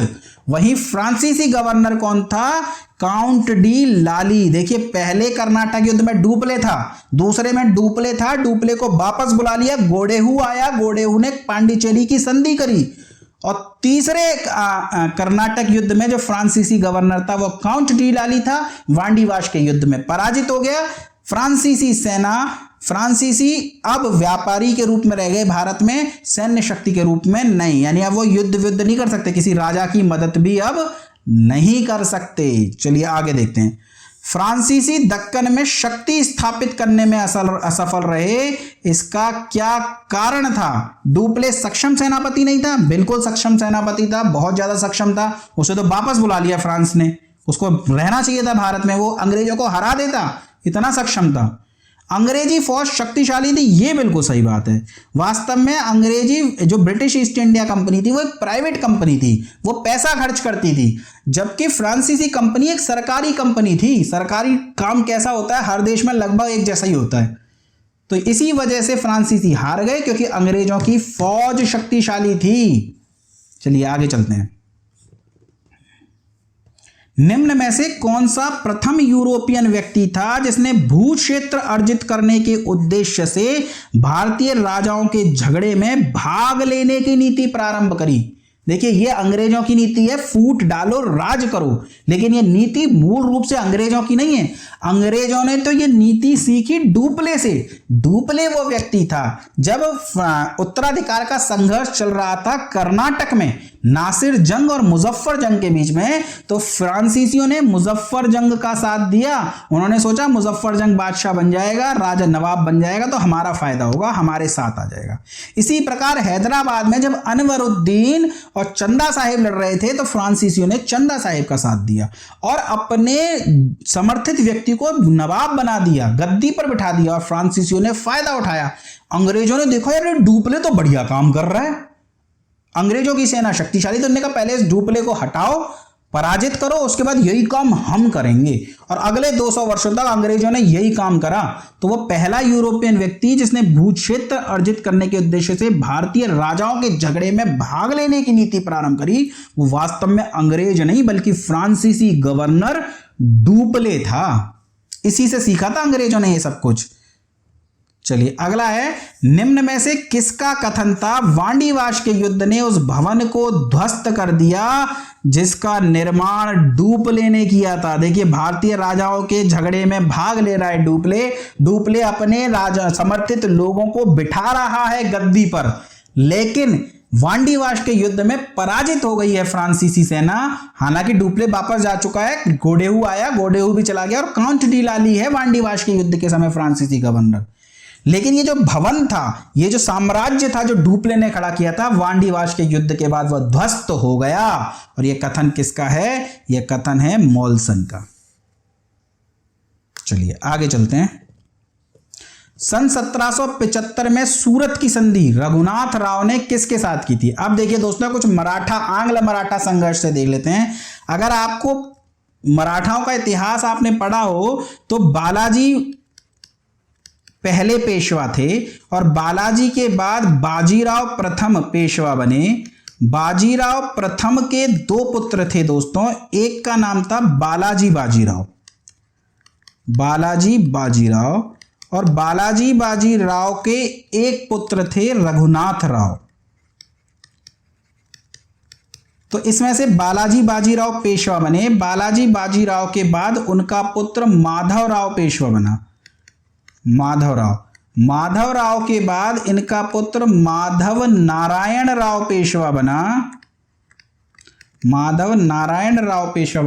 वहीं फ्रांसीसी गवर्नर कौन था? काउंट डी लाली। देखिए, पहले कर्नाटक युद्ध में डुप्ले था, दूसरे में डुप्ले था, डुप्ले को वापस बुला लिया, गोडेहू आया, गोडेहू ने पांडिचेरी की संधि करी, और तीसरे कर्नाटक युद्ध में जो फ्रांसीसी गवर्नर था वो काउंट डी लाली था, वांडीवाश के युद्ध में पराजित हो गया। फ्रांसीसी सेना, फ्रांसीसी अब व्यापारी के रूप में रह गए भारत में, सैन्य शक्ति के रूप में नहीं। यानी अब वो युद्ध नहीं कर सकते, किसी राजा की मदद भी अब नहीं कर सकते। चलिए आगे देखते हैं। फ्रांसीसी दक्कन में शक्ति स्थापित करने में असफल रहे, इसका क्या कारण था? डुप्ले सक्षम सेनापति नहीं था? बिल्कुल सक्षम सेनापति था, बहुत ज्यादा सक्षम था। उसे तो वापस बुला लिया फ्रांस ने, उसको रहना चाहिए था भारत में, वो अंग्रेजों को हरा देता, इतना सक्षम था। अंग्रेजी फौज शक्तिशाली थी, ये बिल्कुल सही बात है। वास्तव में अंग्रेजी जो ब्रिटिश ईस्ट इंडिया कंपनी थी वो एक प्राइवेट कंपनी थी, वो पैसा खर्च करती थी, जबकि फ्रांसीसी कंपनी एक सरकारी कंपनी थी। सरकारी काम कैसा होता है? हर देश में लगभग एक जैसा ही होता है। तो इसी वजह से फ्रांसीसी हार गए, क्योंकि अंग्रेजों की फौज शक्तिशाली थी। चलिए आगे चलते हैं। निम्न में से कौन सा प्रथम यूरोपियन व्यक्ति था जिसने भू क्षेत्र अर्जित करने के उद्देश्य से भारतीय राजाओं के झगड़े में भाग लेने की नीति प्रारंभ करी? देखिए, ये अंग्रेजों की नीति है, फूट डालो राज करो, लेकिन ये नीति मूल रूप से अंग्रेजों की नहीं है। अंग्रेजों ने तो ये नीति सीखी डुप्ले से। डुप्ले वो व्यक्ति था जब उत्तराधिकार का संघर्ष चल रहा था कर्नाटक में, नासिर जंग और मुजफ्फर जंग के बीच में, तो फ्रांसीसियों ने मुजफ्फर जंग का साथ दिया। उन्होंने सोचा मुजफ्फर जंग बादशाह बन जाएगा, राजा नवाब बन जाएगा, तो हमारा फायदा होगा, हमारे साथ आ जाएगा। इसी प्रकार हैदराबाद में जब अनवरुद्दीन और चंदा साहिब लड़ रहे थे, तो फ्रांसीसियों ने चंदा साहिब का साथ दिया और अपने समर्थित व्यक्ति को नवाब बना दिया, गद्दी पर बिठा दिया, और फ्रांसीसियों ने फायदा उठाया। अंग्रेजों ने देखा यार डुप्ले तो बढ़िया काम कर रहा है, अंग्रेजों की सेना शक्तिशाली, तो उन्होंने कहा पहले इस डुप्ले को हटाओ, पराजित करो, उसके बाद यही काम हम करेंगे। और अगले 200 वर्षों तक अंग्रेजों ने यही काम करा। तो वो पहला यूरोपियन व्यक्ति जिसने भूक्षेत्र अर्जित करने के उद्देश्य से भारतीय राजाओं के झगड़े में भाग लेने की नीति प्रारंभ करी, वो वास्तव में अंग्रेज नहीं बल्कि फ्रांसीसी गवर्नर डुप्ले था। इसी से सीखा था अंग्रेजों ने ये सब कुछ। चलिए अगला है, निम्न में से किसका कथन था वांडीवाश के युद्ध ने उस भवन को ध्वस्त कर दिया जिसका निर्माण डुप्ले ने किया था? देखिए, भारतीय राजाओं के झगड़े में भाग ले रहा है डुप्ले अपने राजा समर्थित लोगों को बिठा रहा है गद्दी पर, लेकिन वांडीवाश के युद्ध में पराजित हो गई है फ्रांसीसी सेना। हालांकि डुप्ले वापस जा चुका है, गोडेहू आया, गोडेहू भी चला गया, और काउंट डी लाली है वांडीवाश के युद्ध के समय फ्रांसीसी गवर्नर। लेकिन ये जो भवन था, ये जो साम्राज्य था जो डुप्ले ने खड़ा किया था, वांडीवाश के युद्ध के बाद वह ध्वस्त हो गया। और यह कथन किसका है? यह कथन है मॉल्सन का। चलिए आगे चलते हैं। सन 1775 में सूरत की संधि रघुनाथ राव ने किसके साथ की थी? अब देखिए दोस्तों, कुछ आंग्ल मराठा संघर्ष से देख लेते हैं। अगर आपको मराठाओं का इतिहास आपने पढ़ा हो तो बालाजी पहले पेशवा थे और बालाजी के बाद बाजीराव प्रथम पेशवा बने। बाजीराव प्रथम के 2 पुत्र थे दोस्तों, एक का नाम था बालाजी बाजीराव और बालाजी बाजीराव के एक पुत्र थे रघुनाथ राव। तो इसमें से बालाजी बाजीराव पेशवा बने। बालाजी बाजीराव के बाद उनका पुत्र माधवराव पेशवा बना। माधव राव के बाद इनका पुत्र माधव नारायण राव पेशवा बना। नारायण राव पेशवा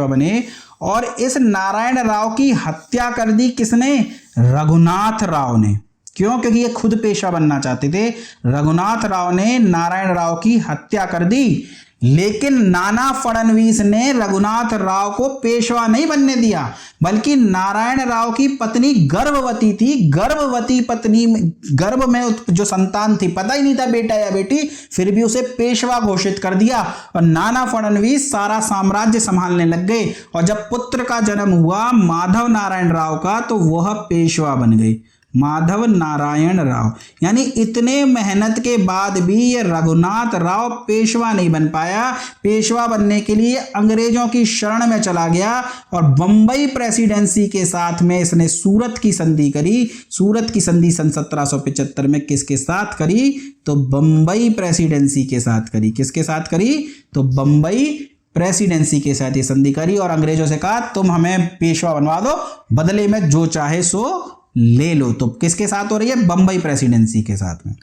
बने। और इस नारायण राव की हत्या कर दी किसने? रघुनाथ राव ने। क्यों? क्योंकि ये खुद पेशवा बनना चाहते थे। रघुनाथ राव ने नारायण राव की हत्या कर दी, लेकिन नाना फडणवीस ने रघुनाथ राव को पेशवा नहीं बनने दिया, बल्कि नारायण राव की पत्नी गर्भवती थी। गर्भवती पत्नी गर्भ में जो संतान थी, पता ही नहीं था बेटा या बेटी, फिर भी उसे पेशवा घोषित कर दिया और नाना फडणवीस सारा साम्राज्य संभालने लग गए। और जब पुत्र का जन्म हुआ माधव नारायण राव का, तो वह पेशवा बन गए, माधव नारायण राव। यानी इतने मेहनत के बाद भी ये रघुनाथ राव पेशवा नहीं बन पाया। पेशवा बनने के लिए अंग्रेजों की शरण में चला गया और बंबई प्रेसिडेंसी के साथ में इसने सूरत की संधि करी। सूरत की संधि सन 1775 में किसके साथ करी? तो बंबई प्रेसिडेंसी के साथ करी। किसके साथ करी? तो बंबई प्रेसिडेंसी के साथ ये संधि करी और अंग्रेजों से कहा तुम हमें पेशवा बनवा दो, बदले में जो चाहे सो ले लो। तो किसके साथ हो रही है? बंबई प्रेसिडेंसी के साथ में।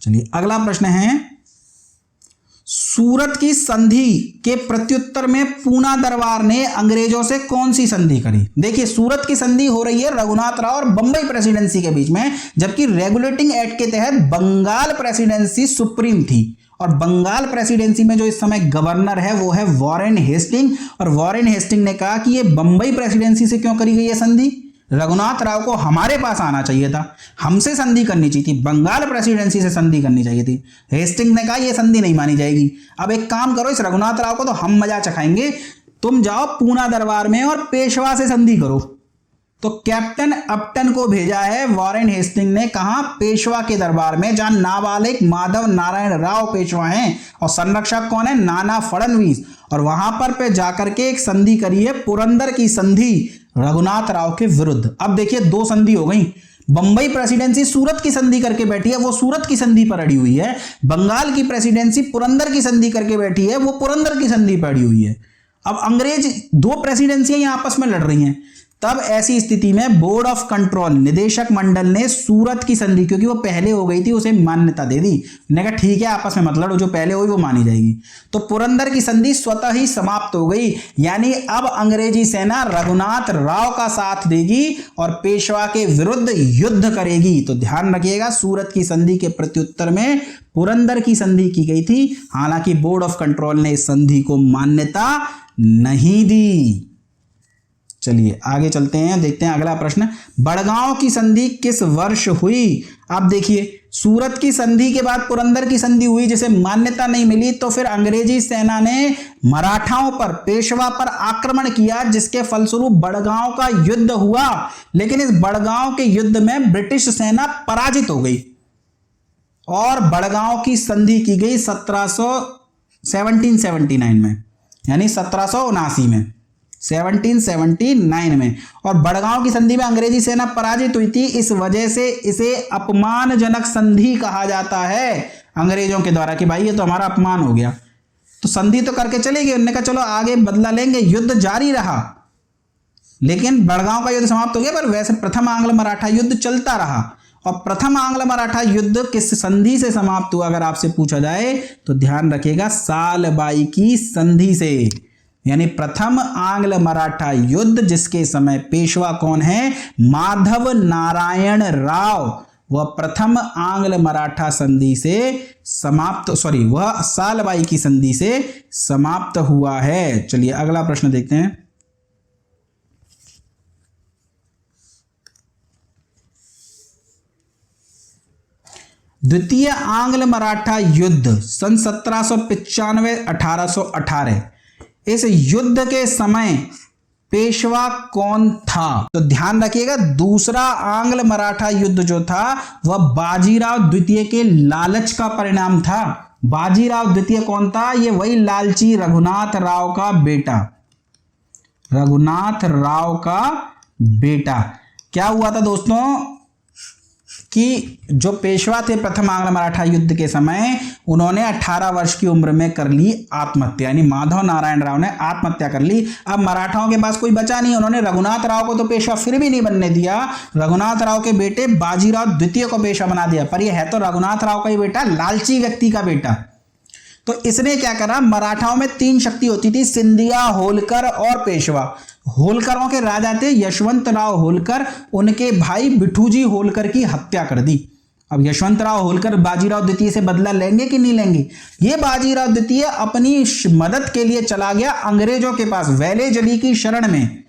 चलिए अगला प्रश्न है, सूरत की संधि के प्रत्युत्तर में पूना दरबार ने अंग्रेजों से कौन सी संधि करी? देखिए सूरत की संधि हो रही है रघुनाथ राव और बंबई प्रेसिडेंसी के बीच में, जबकि रेगुलेटिंग एक्ट के तहत बंगाल प्रेसिडेंसी सुप्रीम थी और बंगाल प्रेसिडेंसी में जो इस समय गवर्नर है वो है वॉरेन हेस्टिंग। और वॉरेन हेस्टिंग ने कहा कि ये बंबई प्रेसिडेंसी से क्यों करी गई है संधि? रघुनाथ राव को हमारे पास आना चाहिए था, हमसे संधि करनी चाहिए थी, बंगाल प्रेसिडेंसी से संधि करनी चाहिए थी। हेस्टिंग ने कहा यह संधि नहीं मानी जाएगी। अब एक काम करो, इस रघुनाथ राव को तो हम मजा चखाएंगे, तुम जाओ पूना दरबार में और पेशवा से संधि करो। तो कैप्टन अपटन को भेजा है वॉरेन हेस्टिंग ने, कहा पेशवा के दरबार में, जहां नाबालिग माधव नारायण राव पेशवा हैं और संरक्षक कौन है? नाना फडणवीस। और वहां पर जाकर के एक संधि करी है, पुरंदर की संधि रघुनाथ राव के विरुद्ध। अब देखिए दो संधि हो गई। बंबई प्रेसिडेंसी सूरत की संधि करके बैठी है, वो सूरत की संधि पर अड़ी हुई है। बंगाल की प्रेसिडेंसी पुरंदर की संधि करके बैठी है, वो पुरंदर की संधि पर अड़ी हुई है। अब अंग्रेज दो प्रेसिडेंसियां यहां आपस में लड़ रही हैं। तब ऐसी स्थिति में बोर्ड ऑफ कंट्रोल निदेशक मंडल ने सूरत की संधि, क्योंकि वो पहले हो गई थी, उसे मान्यता दे दी। उन्होंने कहा ठीक है आपस में मत लड़ो, जो पहले हुई वो मानी जाएगी। तो पुरंदर की संधि स्वतः ही समाप्त हो गई। यानी अब अंग्रेजी सेना रघुनाथ राव का साथ देगी और पेशवा के विरुद्ध युद्ध करेगी। तो ध्यान रखिएगा, सूरत की संधि के प्रत्युत्तर में पुरंदर की संधि की गई थी। हालांकि बोर्ड ऑफ कंट्रोल ने इस संधि को मान्यता नहीं दी। चलिए आगे चलते हैं, देखते हैं अगला प्रश्न, बड़गांव की संधि किस वर्ष हुई? आप देखिए सूरत की संधि के बाद पुरंदर की संधि हुई, जिसे मान्यता नहीं मिली, तो फिर अंग्रेजी सेना ने मराठाओं पर, पेशवा पर आक्रमण किया, जिसके फलस्वरूप बड़गांव का युद्ध हुआ। लेकिन इस बड़गांव के युद्ध में ब्रिटिश सेना पराजित हो गई और बड़गांव की संधि की गई 1779 में, यानी 1779 में, 1779 में। और बड़गांव की संधि में अंग्रेजी सेना पराजित हुई थी, इस वजह से इसे अपमानजनक संधि कहा जाता है अंग्रेजों के द्वारा, कि भाई ये तो हमारा अपमान हो गया। तो संधि तो करके चले गए, उन्होंने कहा चलो आगे बदला लेंगे। युद्ध जारी रहा, लेकिन बड़गांव का युद्ध समाप्त हो गया, पर वैसे प्रथम आंग्ल मराठा युद्ध चलता रहा। और प्रथम आंग्ल मराठा युद्ध किस संधि से समाप्त हुआ अगर आपसे पूछा जाए तो ध्यान रखिएगा, सालबाई की संधि से। यानी प्रथम आंग्ल मराठा युद्ध, जिसके समय पेशवा कौन है? माधव नारायण राव, वह प्रथम आंग्ल मराठा संधि से समाप्त, वह सालबाई की संधि से समाप्त हुआ है। चलिए अगला प्रश्न देखते हैं। द्वितीय आंग्ल मराठा युद्ध सन 1795-1818, इस युद्ध के समय पेशवा कौन था? तो ध्यान रखिएगा, दूसरा आंग्ल मराठा युद्ध जो था वह बाजीराव द्वितीय के लालच का परिणाम था। बाजीराव द्वितीय कौन था? ये वही लालची रघुनाथ राव का बेटा, रघुनाथ राव का बेटा। क्या हुआ था दोस्तों कि जो पेशवा थे प्रथम आंग्ल मराठा युद्ध के समय, उन्होंने 18 वर्ष की उम्र में कर ली आत्महत्या, यानी माधव नारायण राव ने आत्महत्या कर ली। अब मराठाओं के पास कोई बचा नहीं, उन्होंने रघुनाथ राव को तो पेशवा फिर भी नहीं बनने दिया, रघुनाथ राव के बेटे बाजीराव द्वितीय को पेशवा बना दिया। पर यह है तो रघुनाथ राव का ही बेटा, लालची व्यक्ति का बेटा। तो इसने क्या करा, मराठाओं में 3 शक्ति होती थी, सिंधिया, होलकर और पेशवा। होलकरों के राजा थे यशवंतराव होलकर, उनके भाई बिठूजी होलकर की हत्या कर दी। अब यशवंतराव होलकर बाजीराव द्वितीय से बदला लेंगे कि नहीं लेंगे? ये बाजीराव द्वितीय अपनी मदद के लिए चला गया अंग्रेजों के पास वेलेजली की शरण में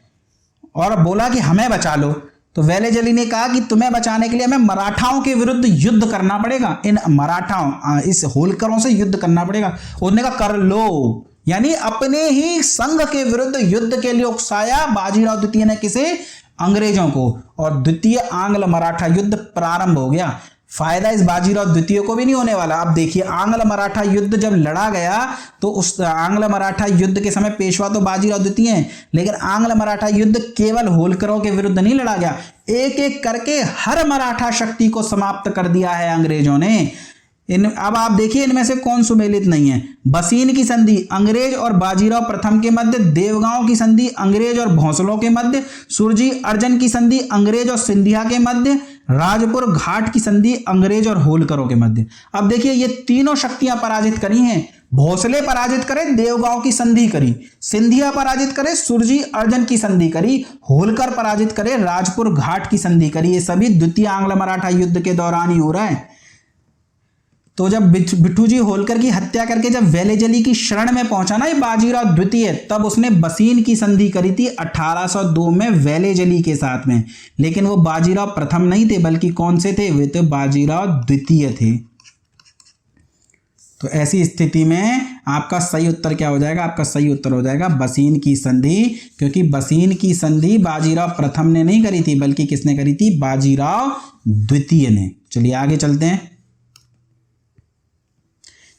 और बोला कि हमें बचा लो। तो वेलेजली ने कहा कि तुम्हें बचाने के लिए हमें मराठाओं के विरुद्ध युद्ध करना पड़ेगा, इन मराठाओं इस होलकरों से युद्ध करना पड़ेगा। उसने कहा कर लो, यानी अपने ही संघ के विरुद्ध युद्ध के लिए उकसाया बाजीराव द्वितीय ने किसे? अंग्रेजों को। और द्वितीय आंग्ल मराठा युद्ध प्रारंभ हो गया। फायदा इस बाजीराव द्वितीय को भी नहीं होने वाला। अब देखिए, आंग्ल मराठा युद्ध जब लड़ा गया तो उस आंग्ल मराठा युद्ध के समय पेशवा तो बाजीराव द्वितीय हैं, लेकिन आंग्ल मराठा युद्ध केवल होलकरों के विरुद्ध नहीं लड़ा गया, एक एक करके हर मराठा शक्ति को समाप्त कर दिया है अंग्रेजों ने। अब आप देखिए इनमें से कौन सुमेलित नहीं है। बसीन की संधि अंग्रेज और बाजीराव प्रथम के मध्य, देवगांव की संधि अंग्रेज और भोंसलों के मध्य, सुरजी अर्जन की संधि अंग्रेज और सिंधिया के मध्य, राजपुर घाट की संधि अंग्रेज और होलकरों के मध्य। अब देखिए ये तीनों शक्तियां पराजित करी हैं। भोसले पराजित करे, देवगांव की संधि करी, सिंधिया पराजित करे, सुरजी अर्जन की संधि करी, होलकर पराजित करे, राजपुर घाट की संधि करी। ये सभी द्वितीय आंग्ल मराठा युद्ध के दौरान ही हो रहा है। तो जब बिठूजी होलकर की हत्या करके जब वेलेजली की शरण में पहुंचा ना ये बाजीराव द्वितीय, तब उसने बसीन की संधि करी थी 1802 में वेलेजली के साथ में। लेकिन वो बाजीराव प्रथम नहीं थे, बल्कि कौन से थे? वे तो बाजीराव द्वितीय थे। तो ऐसी स्थिति में आपका सही उत्तर क्या हो जाएगा? आपका सही उत्तर हो जाएगा बसीन की संधि, क्योंकि बसीन की संधि बाजीराव प्रथम ने नहीं करी थी, बल्कि किसने करी थी? बाजीराव द्वितीय ने। चलिए आगे चलते हैं।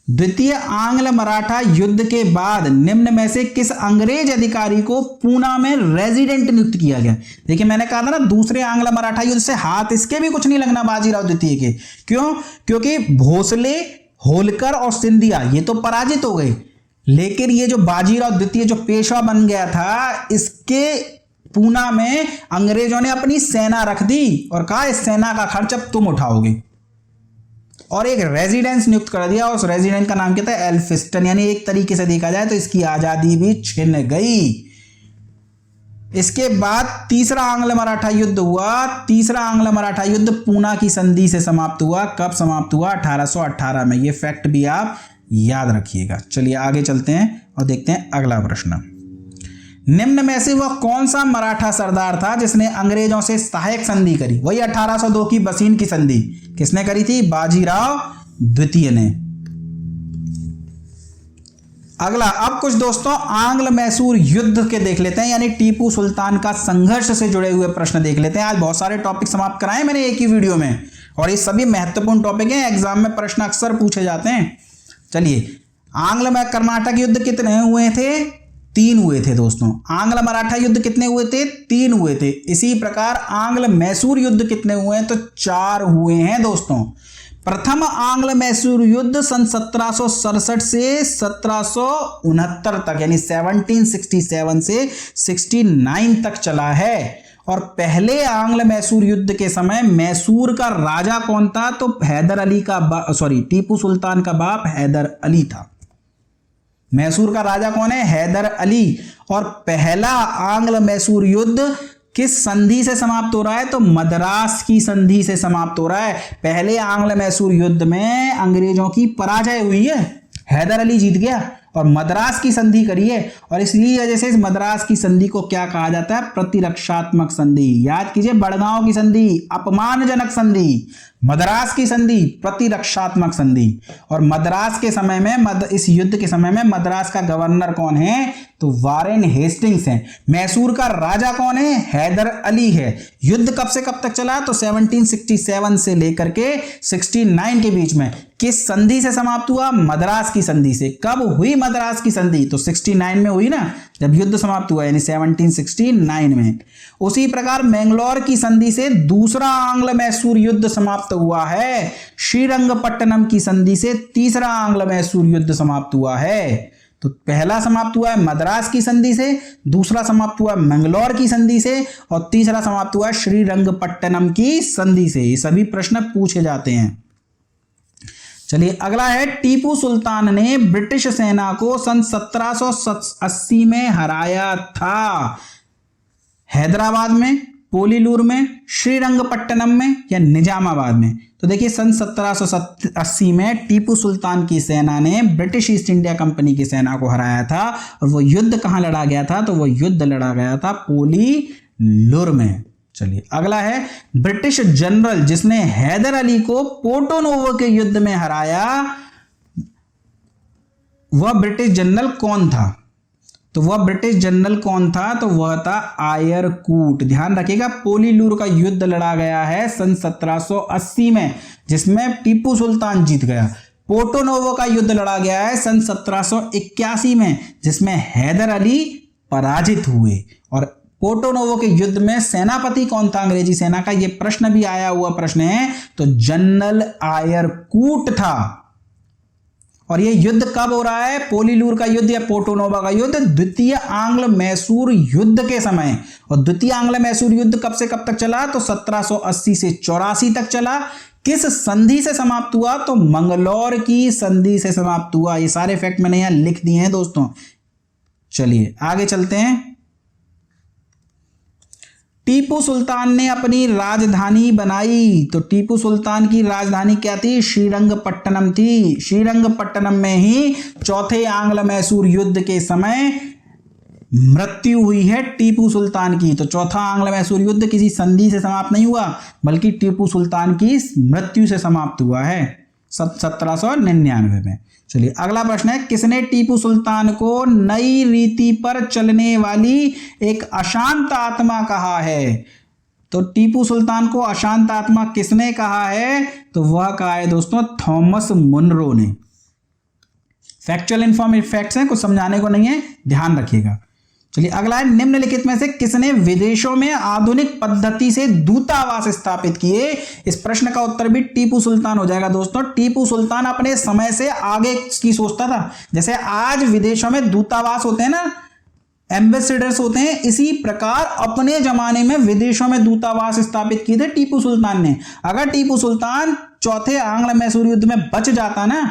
द्वितीय आंग्ल मराठा युद्ध के बाद निम्न में से किस अंग्रेज अधिकारी को पूना में रेजिडेंट नियुक्त किया गया? देखिए मैंने कहा था ना, दूसरे आंग्ल मराठा युद्ध से हाथ इसके भी कुछ नहीं लगना बाजीराव द्वितीय के। क्यों? क्योंकि भोसले, होलकर और सिंधिया ये तो पराजित हो गए, लेकिन ये जो बाजीराव द्वितीय जो पेशवा बन गया था, इसके पूना में अंग्रेजों ने अपनी सेना रख दी और कहा इस सेना का खर्च अब तुम उठाओगे, और एक रेजिडेंस नियुक्त कर दिया। उस रेजिडेंट का नाम क्या था? एल्फिस्टन। यानी एक तरीके से देखा जाए तो इसकी आजादी भी छिन गई। इसके बाद तीसरा आंग्ल मराठा युद्ध हुआ। तीसरा आंग्ल मराठा युद्ध पूना की संधि से समाप्त हुआ। कब समाप्त हुआ? 1818 में। ये फैक्ट भी आप याद रखिएगा। चलिए आगे चलते हैं और देखते हैं अगला प्रश्न। निम्न में से वह कौन सा मराठा सरदार था जिसने अंग्रेजों से सहायक संधि करी? वही 1802 की बसीन की संधि किसने करी थी? बाजीराव द्वितीय ने। अगला, अब कुछ दोस्तों आंग्ल मैसूर युद्ध के देख लेते हैं, यानी टीपू सुल्तान का संघर्ष से जुड़े हुए प्रश्न देख लेते हैं। आज बहुत सारे टॉपिक समाप्त कराए मैंने एक ही वीडियो में, और ये सभी महत्वपूर्ण टॉपिक हैं, एग्जाम में प्रश्न अक्सर पूछे जाते हैं। चलिए, आंग्ल में कर्नाटक युद्ध कितने हुए थे? 3 हुए थे दोस्तों। आंग्ल मराठा युद्ध कितने हुए थे? 3 हुए थे। इसी प्रकार आंग्ल मैसूर युद्ध कितने हुए हैं? तो 4 हुए हैं दोस्तों। प्रथम आंग्ल मैसूर युद्ध सन 1767 से 1769 तक, यानी 1767 से 69 तक चला है। और पहले आंग्ल मैसूर युद्ध के समय मैसूर का राजा कौन था? तो हैदर अली का टीपू सुल्तान का बाप हैदर अली था। मैसूर का राजा कौन है? हैदर अली। और पहला आंग्ल मैसूर युद्ध किस संधि से समाप्त हो रहा है? तो मद्रास की संधि से समाप्त हो रहा है। पहले आंग्ल मैसूर युद्ध में अंग्रेजों की पराजय हुई है, हैदर अली जीत गया और मद्रास की संधि करी है। और इसलिए वजह से इस मद्रास की संधि को क्या कहा जाता है? प्रतिरक्षात्मक संधि। याद कीजिए, बड़गांव की संधि अपमानजनक संधि, मद्रास की संधि प्रतिरक्षात्मक संधि। और मद्रास के समय में इस युद्ध के समय में मद्रास का गवर्नर कौन है? तो वारेन हेस्टिंग्स है। मैसूर का राजा कौन है? हैदर अली है। युद्ध कब से कब तक चला? तो 1767 से लेकर के 69 के बीच में। किस संधि से समाप्त हुआ? मद्रास की संधि से। कब हुई मद्रास की संधि? तो 69 में हुई ना, जब युद्ध समाप्त हुआ, यानी 1769 में। उसी प्रकार मैंगलोर की संधि से दूसरा आंग्ल मैसूर युद्ध समाप्त हुआ है। श्रीरंगपट्टनम की संधि से तीसरा आंग्ल मैसूर युद्ध समाप्त हुआ है। तो पहला समाप्त हुआ है मद्रास की संधि से, दूसरा समाप्त हुआ मैंगलोर की संधि से, और तीसरा समाप्त हुआ श्रीरंगपट्टनम की संधि से। ये सभी प्रश्न पूछे जाते हैं। चलिए अगला है, टीपू सुल्तान ने ब्रिटिश सेना को सन 1780 में हराया था। हैदराबाद में, पोलीलूर में, श्रीरंगपट्टनम में या निजामाबाद में? तो देखिए सन 1780 में टीपू सुल्तान की सेना ने ब्रिटिश ईस्ट इंडिया कंपनी की सेना को हराया था। और वो युद्ध कहां लड़ा गया था? तो वो युद्ध लड़ा गया था पोलीलूर में। चलिए अगला है, ब्रिटिश जनरल जिसने हैदर अली को पोर्टो नोवो के युद्ध में हराया, वह ब्रिटिश जनरल कौन था? तो वह ब्रिटिश जनरल कौन था? तो वह था आयरकूट। ध्यान रखिएगा, पोलीलूर का युद्ध लड़ा गया है सन 1780 में, जिसमें टीपू सुल्तान जीत गया। पोर्टो नोवो का युद्ध लड़ा गया है सन 1781 में, जिसमें हैदर अली पराजित हुए। और पोर्टो नोवो के युद्ध में सेनापति कौन था अंग्रेजी सेना का? यह प्रश्न भी आया हुआ प्रश्न है। तो जनरल आयरकूट था। और यह युद्ध कब हो रहा है? पोलीलूर का युद्ध या पोर्टो नोवो का युद्ध द्वितीय आंग्ल मैसूर युद्ध के समय। और द्वितीय आंग्ल मैसूर युद्ध कब से कब तक चला? तो 1780 से 84 तक चला। किस संधि से समाप्त हुआ? तो मंगलौर की संधि से समाप्त हुआ। ये सारे फैक्ट मैंने यहां लिख दिए हैं दोस्तों। चलिए आगे चलते हैं। टीपू सुल्तान ने अपनी राजधानी बनाई। तो टीपू सुल्तान की राजधानी क्या थी? श्रीरंगपट्टनम थी। श्रीरंगपट्टनम में ही चौथे आंग्ल मैसूर युद्ध के समय मृत्यु हुई है टीपू सुल्तान की। तो चौथा आंग्ल मैसूर युद्ध किसी संधि से समाप्त नहीं हुआ, बल्कि टीपू सुल्तान की मृत्यु से समाप्त हुआ है 1799 में। चलिए अगला प्रश्न है, किसने टीपू सुल्तान को नई रीति पर चलने वाली एक अशांत आत्मा कहा है? तो टीपू सुल्तान को अशांत आत्मा किसने कहा है? तो वह कहा है दोस्तों थॉमस मुनरो ने। फैक्चुअल फैक्ट्स हैं, कुछ समझाने को नहीं है, ध्यान रखिएगा। चलिए अगला है, निम्नलिखित में से किसने विदेशों में आधुनिक पद्धति से दूतावास स्थापित किए? इस प्रश्न का उत्तर भी टीपू सुल्तान हो जाएगा दोस्तों। टीपू सुल्तान अपने समय से आगे की सोचता था। जैसे आज विदेशों में दूतावास होते हैं ना, एम्बेसडर्स होते हैं, इसी प्रकार अपने जमाने में विदेशों में दूतावास स्थापित किए थे टीपू सुल्तान ने। अगर टीपू सुल्तान चौथे आंग्ल मैसूर युद्ध में बच जाता ना,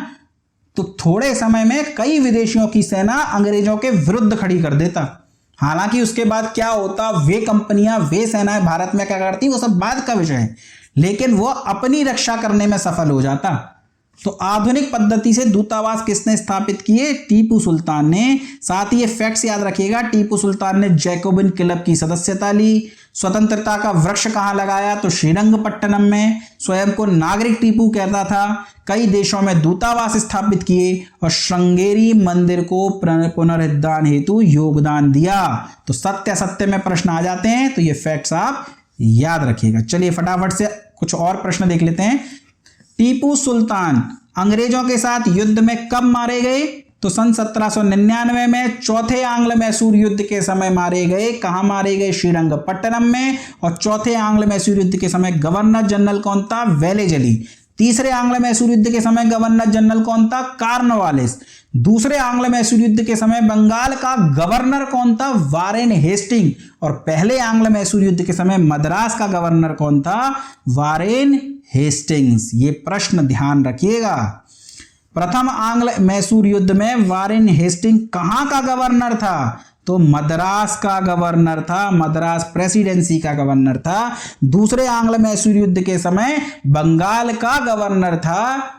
तो थोड़े समय में कई विदेशियों की सेना अंग्रेजों के विरुद्ध खड़ी कर देता। हालांकि उसके बाद क्या होता, वे कंपनियां, वे सेनाएं भारत में क्या करती, वो सब बाद का विषय है, लेकिन वो अपनी रक्षा करने में सफल हो जाता। तो आधुनिक पद्धति से दूतावास किसने स्थापित किए? टीपू सुल्तान ने। साथ ही ये फैक्ट्स याद रखिएगा, टीपू सुल्तान ने जैकोबिन क्लब की सदस्यता ली। स्वतंत्रता का वृक्ष कहां लगाया? तो श्रीरंगपट्टनम में। स्वयं को नागरिक टीपू कहता था। कई देशों में दूतावास स्थापित किए और श्रृंगेरी मंदिर को पुनरुद्धार हेतु योगदान दिया। तो सत्य असत्य में प्रश्न आ जाते हैं, तो ये फैक्ट्स आप याद रखिएगा। चलिए फटाफट से कुछ और प्रश्न देख लेते हैं। टीपू सुल्तान अंग्रेजों के साथ युद्ध में कब मारे गए? तो सन 1799 में चौथे आंग्ल मैसूर युद्ध के समय मारे गए। कहां मारे गए? श्रीरंगपट्टनम में। और चौथे आंग्ल मैसूर युद्ध के समय गवर्नर जनरल कौन था? वेलेजली। तीसरे आंग्ल मैसूर युद्ध के समय गवर्नर जनरल कौन था? कॉर्नवालिस। दूसरे आंग्ल मैसूर युद्ध के समय बंगाल का गवर्नर कौन था? Warren Hasting. और पहले आंग्ल मैसूर युद्ध के समय मद्रास का गवर्नर कौन था? Warren Hastings. ये प्रश्न ध्यान रखिएगा। प्रथम आंग्ल मैसूर युद्ध में वारेन हेस्टिंग कहां का गवर्नर था? तो मद्रास का गवर्नर था, मद्रास प्रेसिडेंसी का गवर्नर था। दूसरे आंग्ल मैसूर युद्ध के समय बंगाल का गवर्नर था।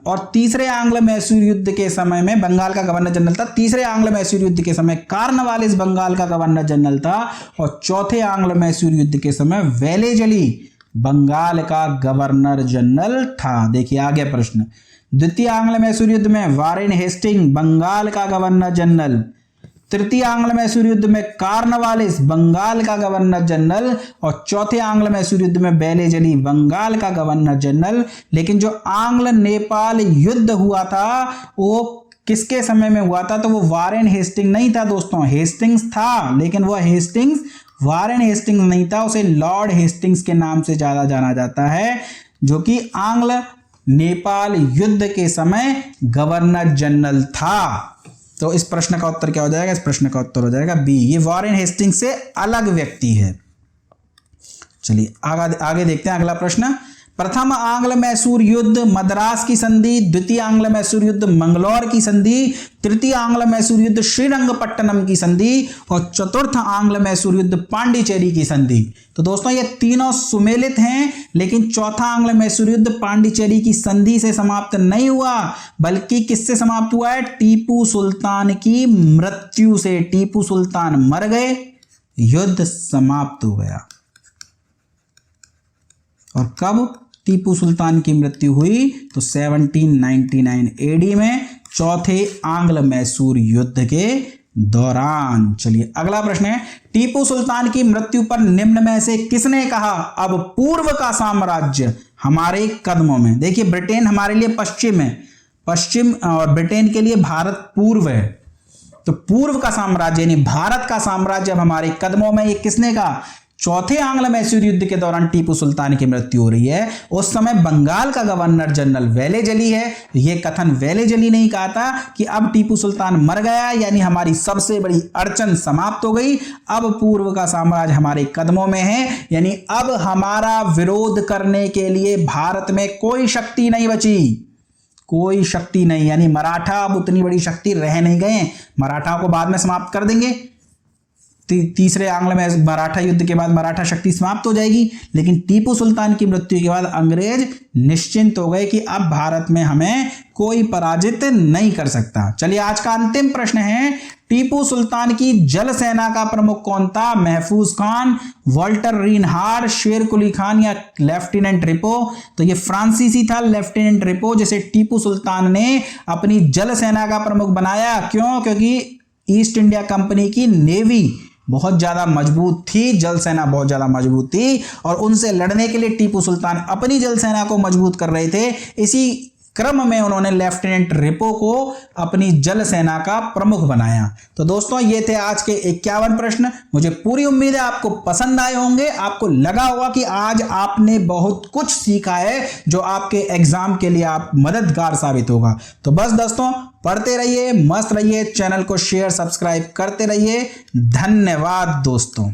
और तीसरे आंग्ल मैसूर युद्ध के समय में बंगाल का गवर्नर जनरल था। तीसरे आंग्ल मैसूर युद्ध के समय कॉर्नवालिस बंगाल का गवर्नर जनरल था। और चौथे आंग्ल मैसूर युद्ध के समय वेलेजली बंगाल का गवर्नर जनरल था। देखिए आगे प्रश्न। द्वितीय आंग्ल मैसूर युद्ध में वारेन हेस्टिंग बंगाल का गवर्नर जनरल। तृतीय आंग्ल मैसूर युद्ध में कॉर्नवालिस बंगाल का गवर्नर जनरल। और चौथे आंग्ल मैसूर युद्ध में वेलेजली बंगाल का गवर्नर जनरल। लेकिन जो आंग्ल नेपाल युद्ध हुआ था वो किसके समय में हुआ था? तो वो वारेन हेस्टिंग नहीं था दोस्तों, हेस्टिंग्स था, लेकिन वो हेस्टिंग्स वारेन हेस्टिंग्स नहीं था, उसे लॉर्ड हेस्टिंग्स के नाम से ज्यादा जाना जाता है, जो कि आंग्ल नेपाल युद्ध के समय गवर्नर जनरल था। तो इस प्रश्न का उत्तर क्या हो जाएगा? इस प्रश्न का उत्तर हो जाएगा बी, ये वारेन हेस्टिंग्स से अलग व्यक्ति है। चलिए आगे देखते हैं अगला प्रश्न। प्रथम आंग्ल मैसूर युद्ध मद्रास की संधि, द्वितीय आंग्ल मैसूर युद्ध मंगलौर की संधि, तृतीय आंग्ल मैसूर युद्ध श्रीरंगपट्टनम की संधि और चतुर्थ आंग्ल मैसूर युद्ध पांडिचेरी की संधि। तो दोस्तों ये तीनों सुमेलित हैं, लेकिन चौथा आंग्ल मैसूर युद्ध पांडिचेरी की संधि से समाप्त नहीं हुआ, बल्कि किससे समाप्त हुआ है? टीपू सुल्तान की मृत्यु से। टीपू सुल्तान मर गए, युद्ध समाप्त हो गया। और कब टीपू सुल्तान की मृत्यु हुई? तो 1799 एडी में चौथे आंग्ल मैसूर युद्ध के दौरान। चलिए अगला प्रश्न है, टीपू सुल्तान की मृत्यु पर निम्न में से किसने कहा अब पूर्व का साम्राज्य हमारे कदमों में? देखिए ब्रिटेन हमारे लिए पश्चिम है, पश्चिम, और ब्रिटेन के लिए भारत पूर्व है। तो पूर्व का साम्राज्य यानी भारत का साम्राज्य अब हमारे कदमों में, ये किसने कहा? चौथे आंग्ल मैसूर युद्ध के दौरान टीपू सुल्तान की मृत्यु हो रही है। उस समय बंगाल का गवर्नर जनरल वेलेजली है। यह कथन वेलेजली नहीं कहा था कि अब टीपू सुल्तान मर गया यानी हमारी सबसे बड़ी अड़चन समाप्त हो गई, अब पूर्व का साम्राज्य हमारे कदमों में है, यानी अब हमारा विरोध करने के लिए भारत में कोई शक्ति नहीं बची, कोई शक्ति नहीं, यानी मराठा अब उतनी बड़ी शक्ति रह नहीं गए। मराठाओं को बाद में समाप्त कर देंगे, तीसरे आंग्ल में मराठा युद्ध के बाद मराठा शक्ति समाप्त हो जाएगी, लेकिन टीपू सुल्तान की मृत्यु के बाद अंग्रेज निश्चिंत हो गए कि अब भारत में हमें कोई पराजित नहीं कर सकता। चलिए आज का अंतिम प्रश्न है, टीपू सुल्तान की जल सेना का प्रमुख कौन था? महफूज खान, वॉल्टर रीनहार्ड, शेर कुली खान या लेफ्टिनेंट रिपो? तो ये फ्रांसीसी था लेफ्टिनेंट रिपो, जिसे टीपू सुल्तान ने अपनी जल सेना का प्रमुख बनाया। क्यों? क्योंकि ईस्ट इंडिया कंपनी की नेवी बहुत ज्यादा मजबूत थी, जल सेना बहुत ज्यादा मजबूत थी, और उनसे लड़ने के लिए टीपू सुल्तान अपनी जल सेना को मजबूत कर रहे थे। इसी क्रम में उन्होंने लेफ्टिनेंट रिपो को अपनी जल सेना का प्रमुख बनाया। तो दोस्तों ये थे आज के 51 प्रश्न। मुझे पूरी उम्मीद है आपको पसंद आए होंगे, आपको लगा होगा कि आज आपने बहुत कुछ सीखा है जो आपके एग्जाम के लिए आप मददगार साबित होगा। तो बस दोस्तों पढ़ते रहिए, मस्त रहिए, चैनल को शेयर सब्सक्राइब करते रहिए। धन्यवाद दोस्तों।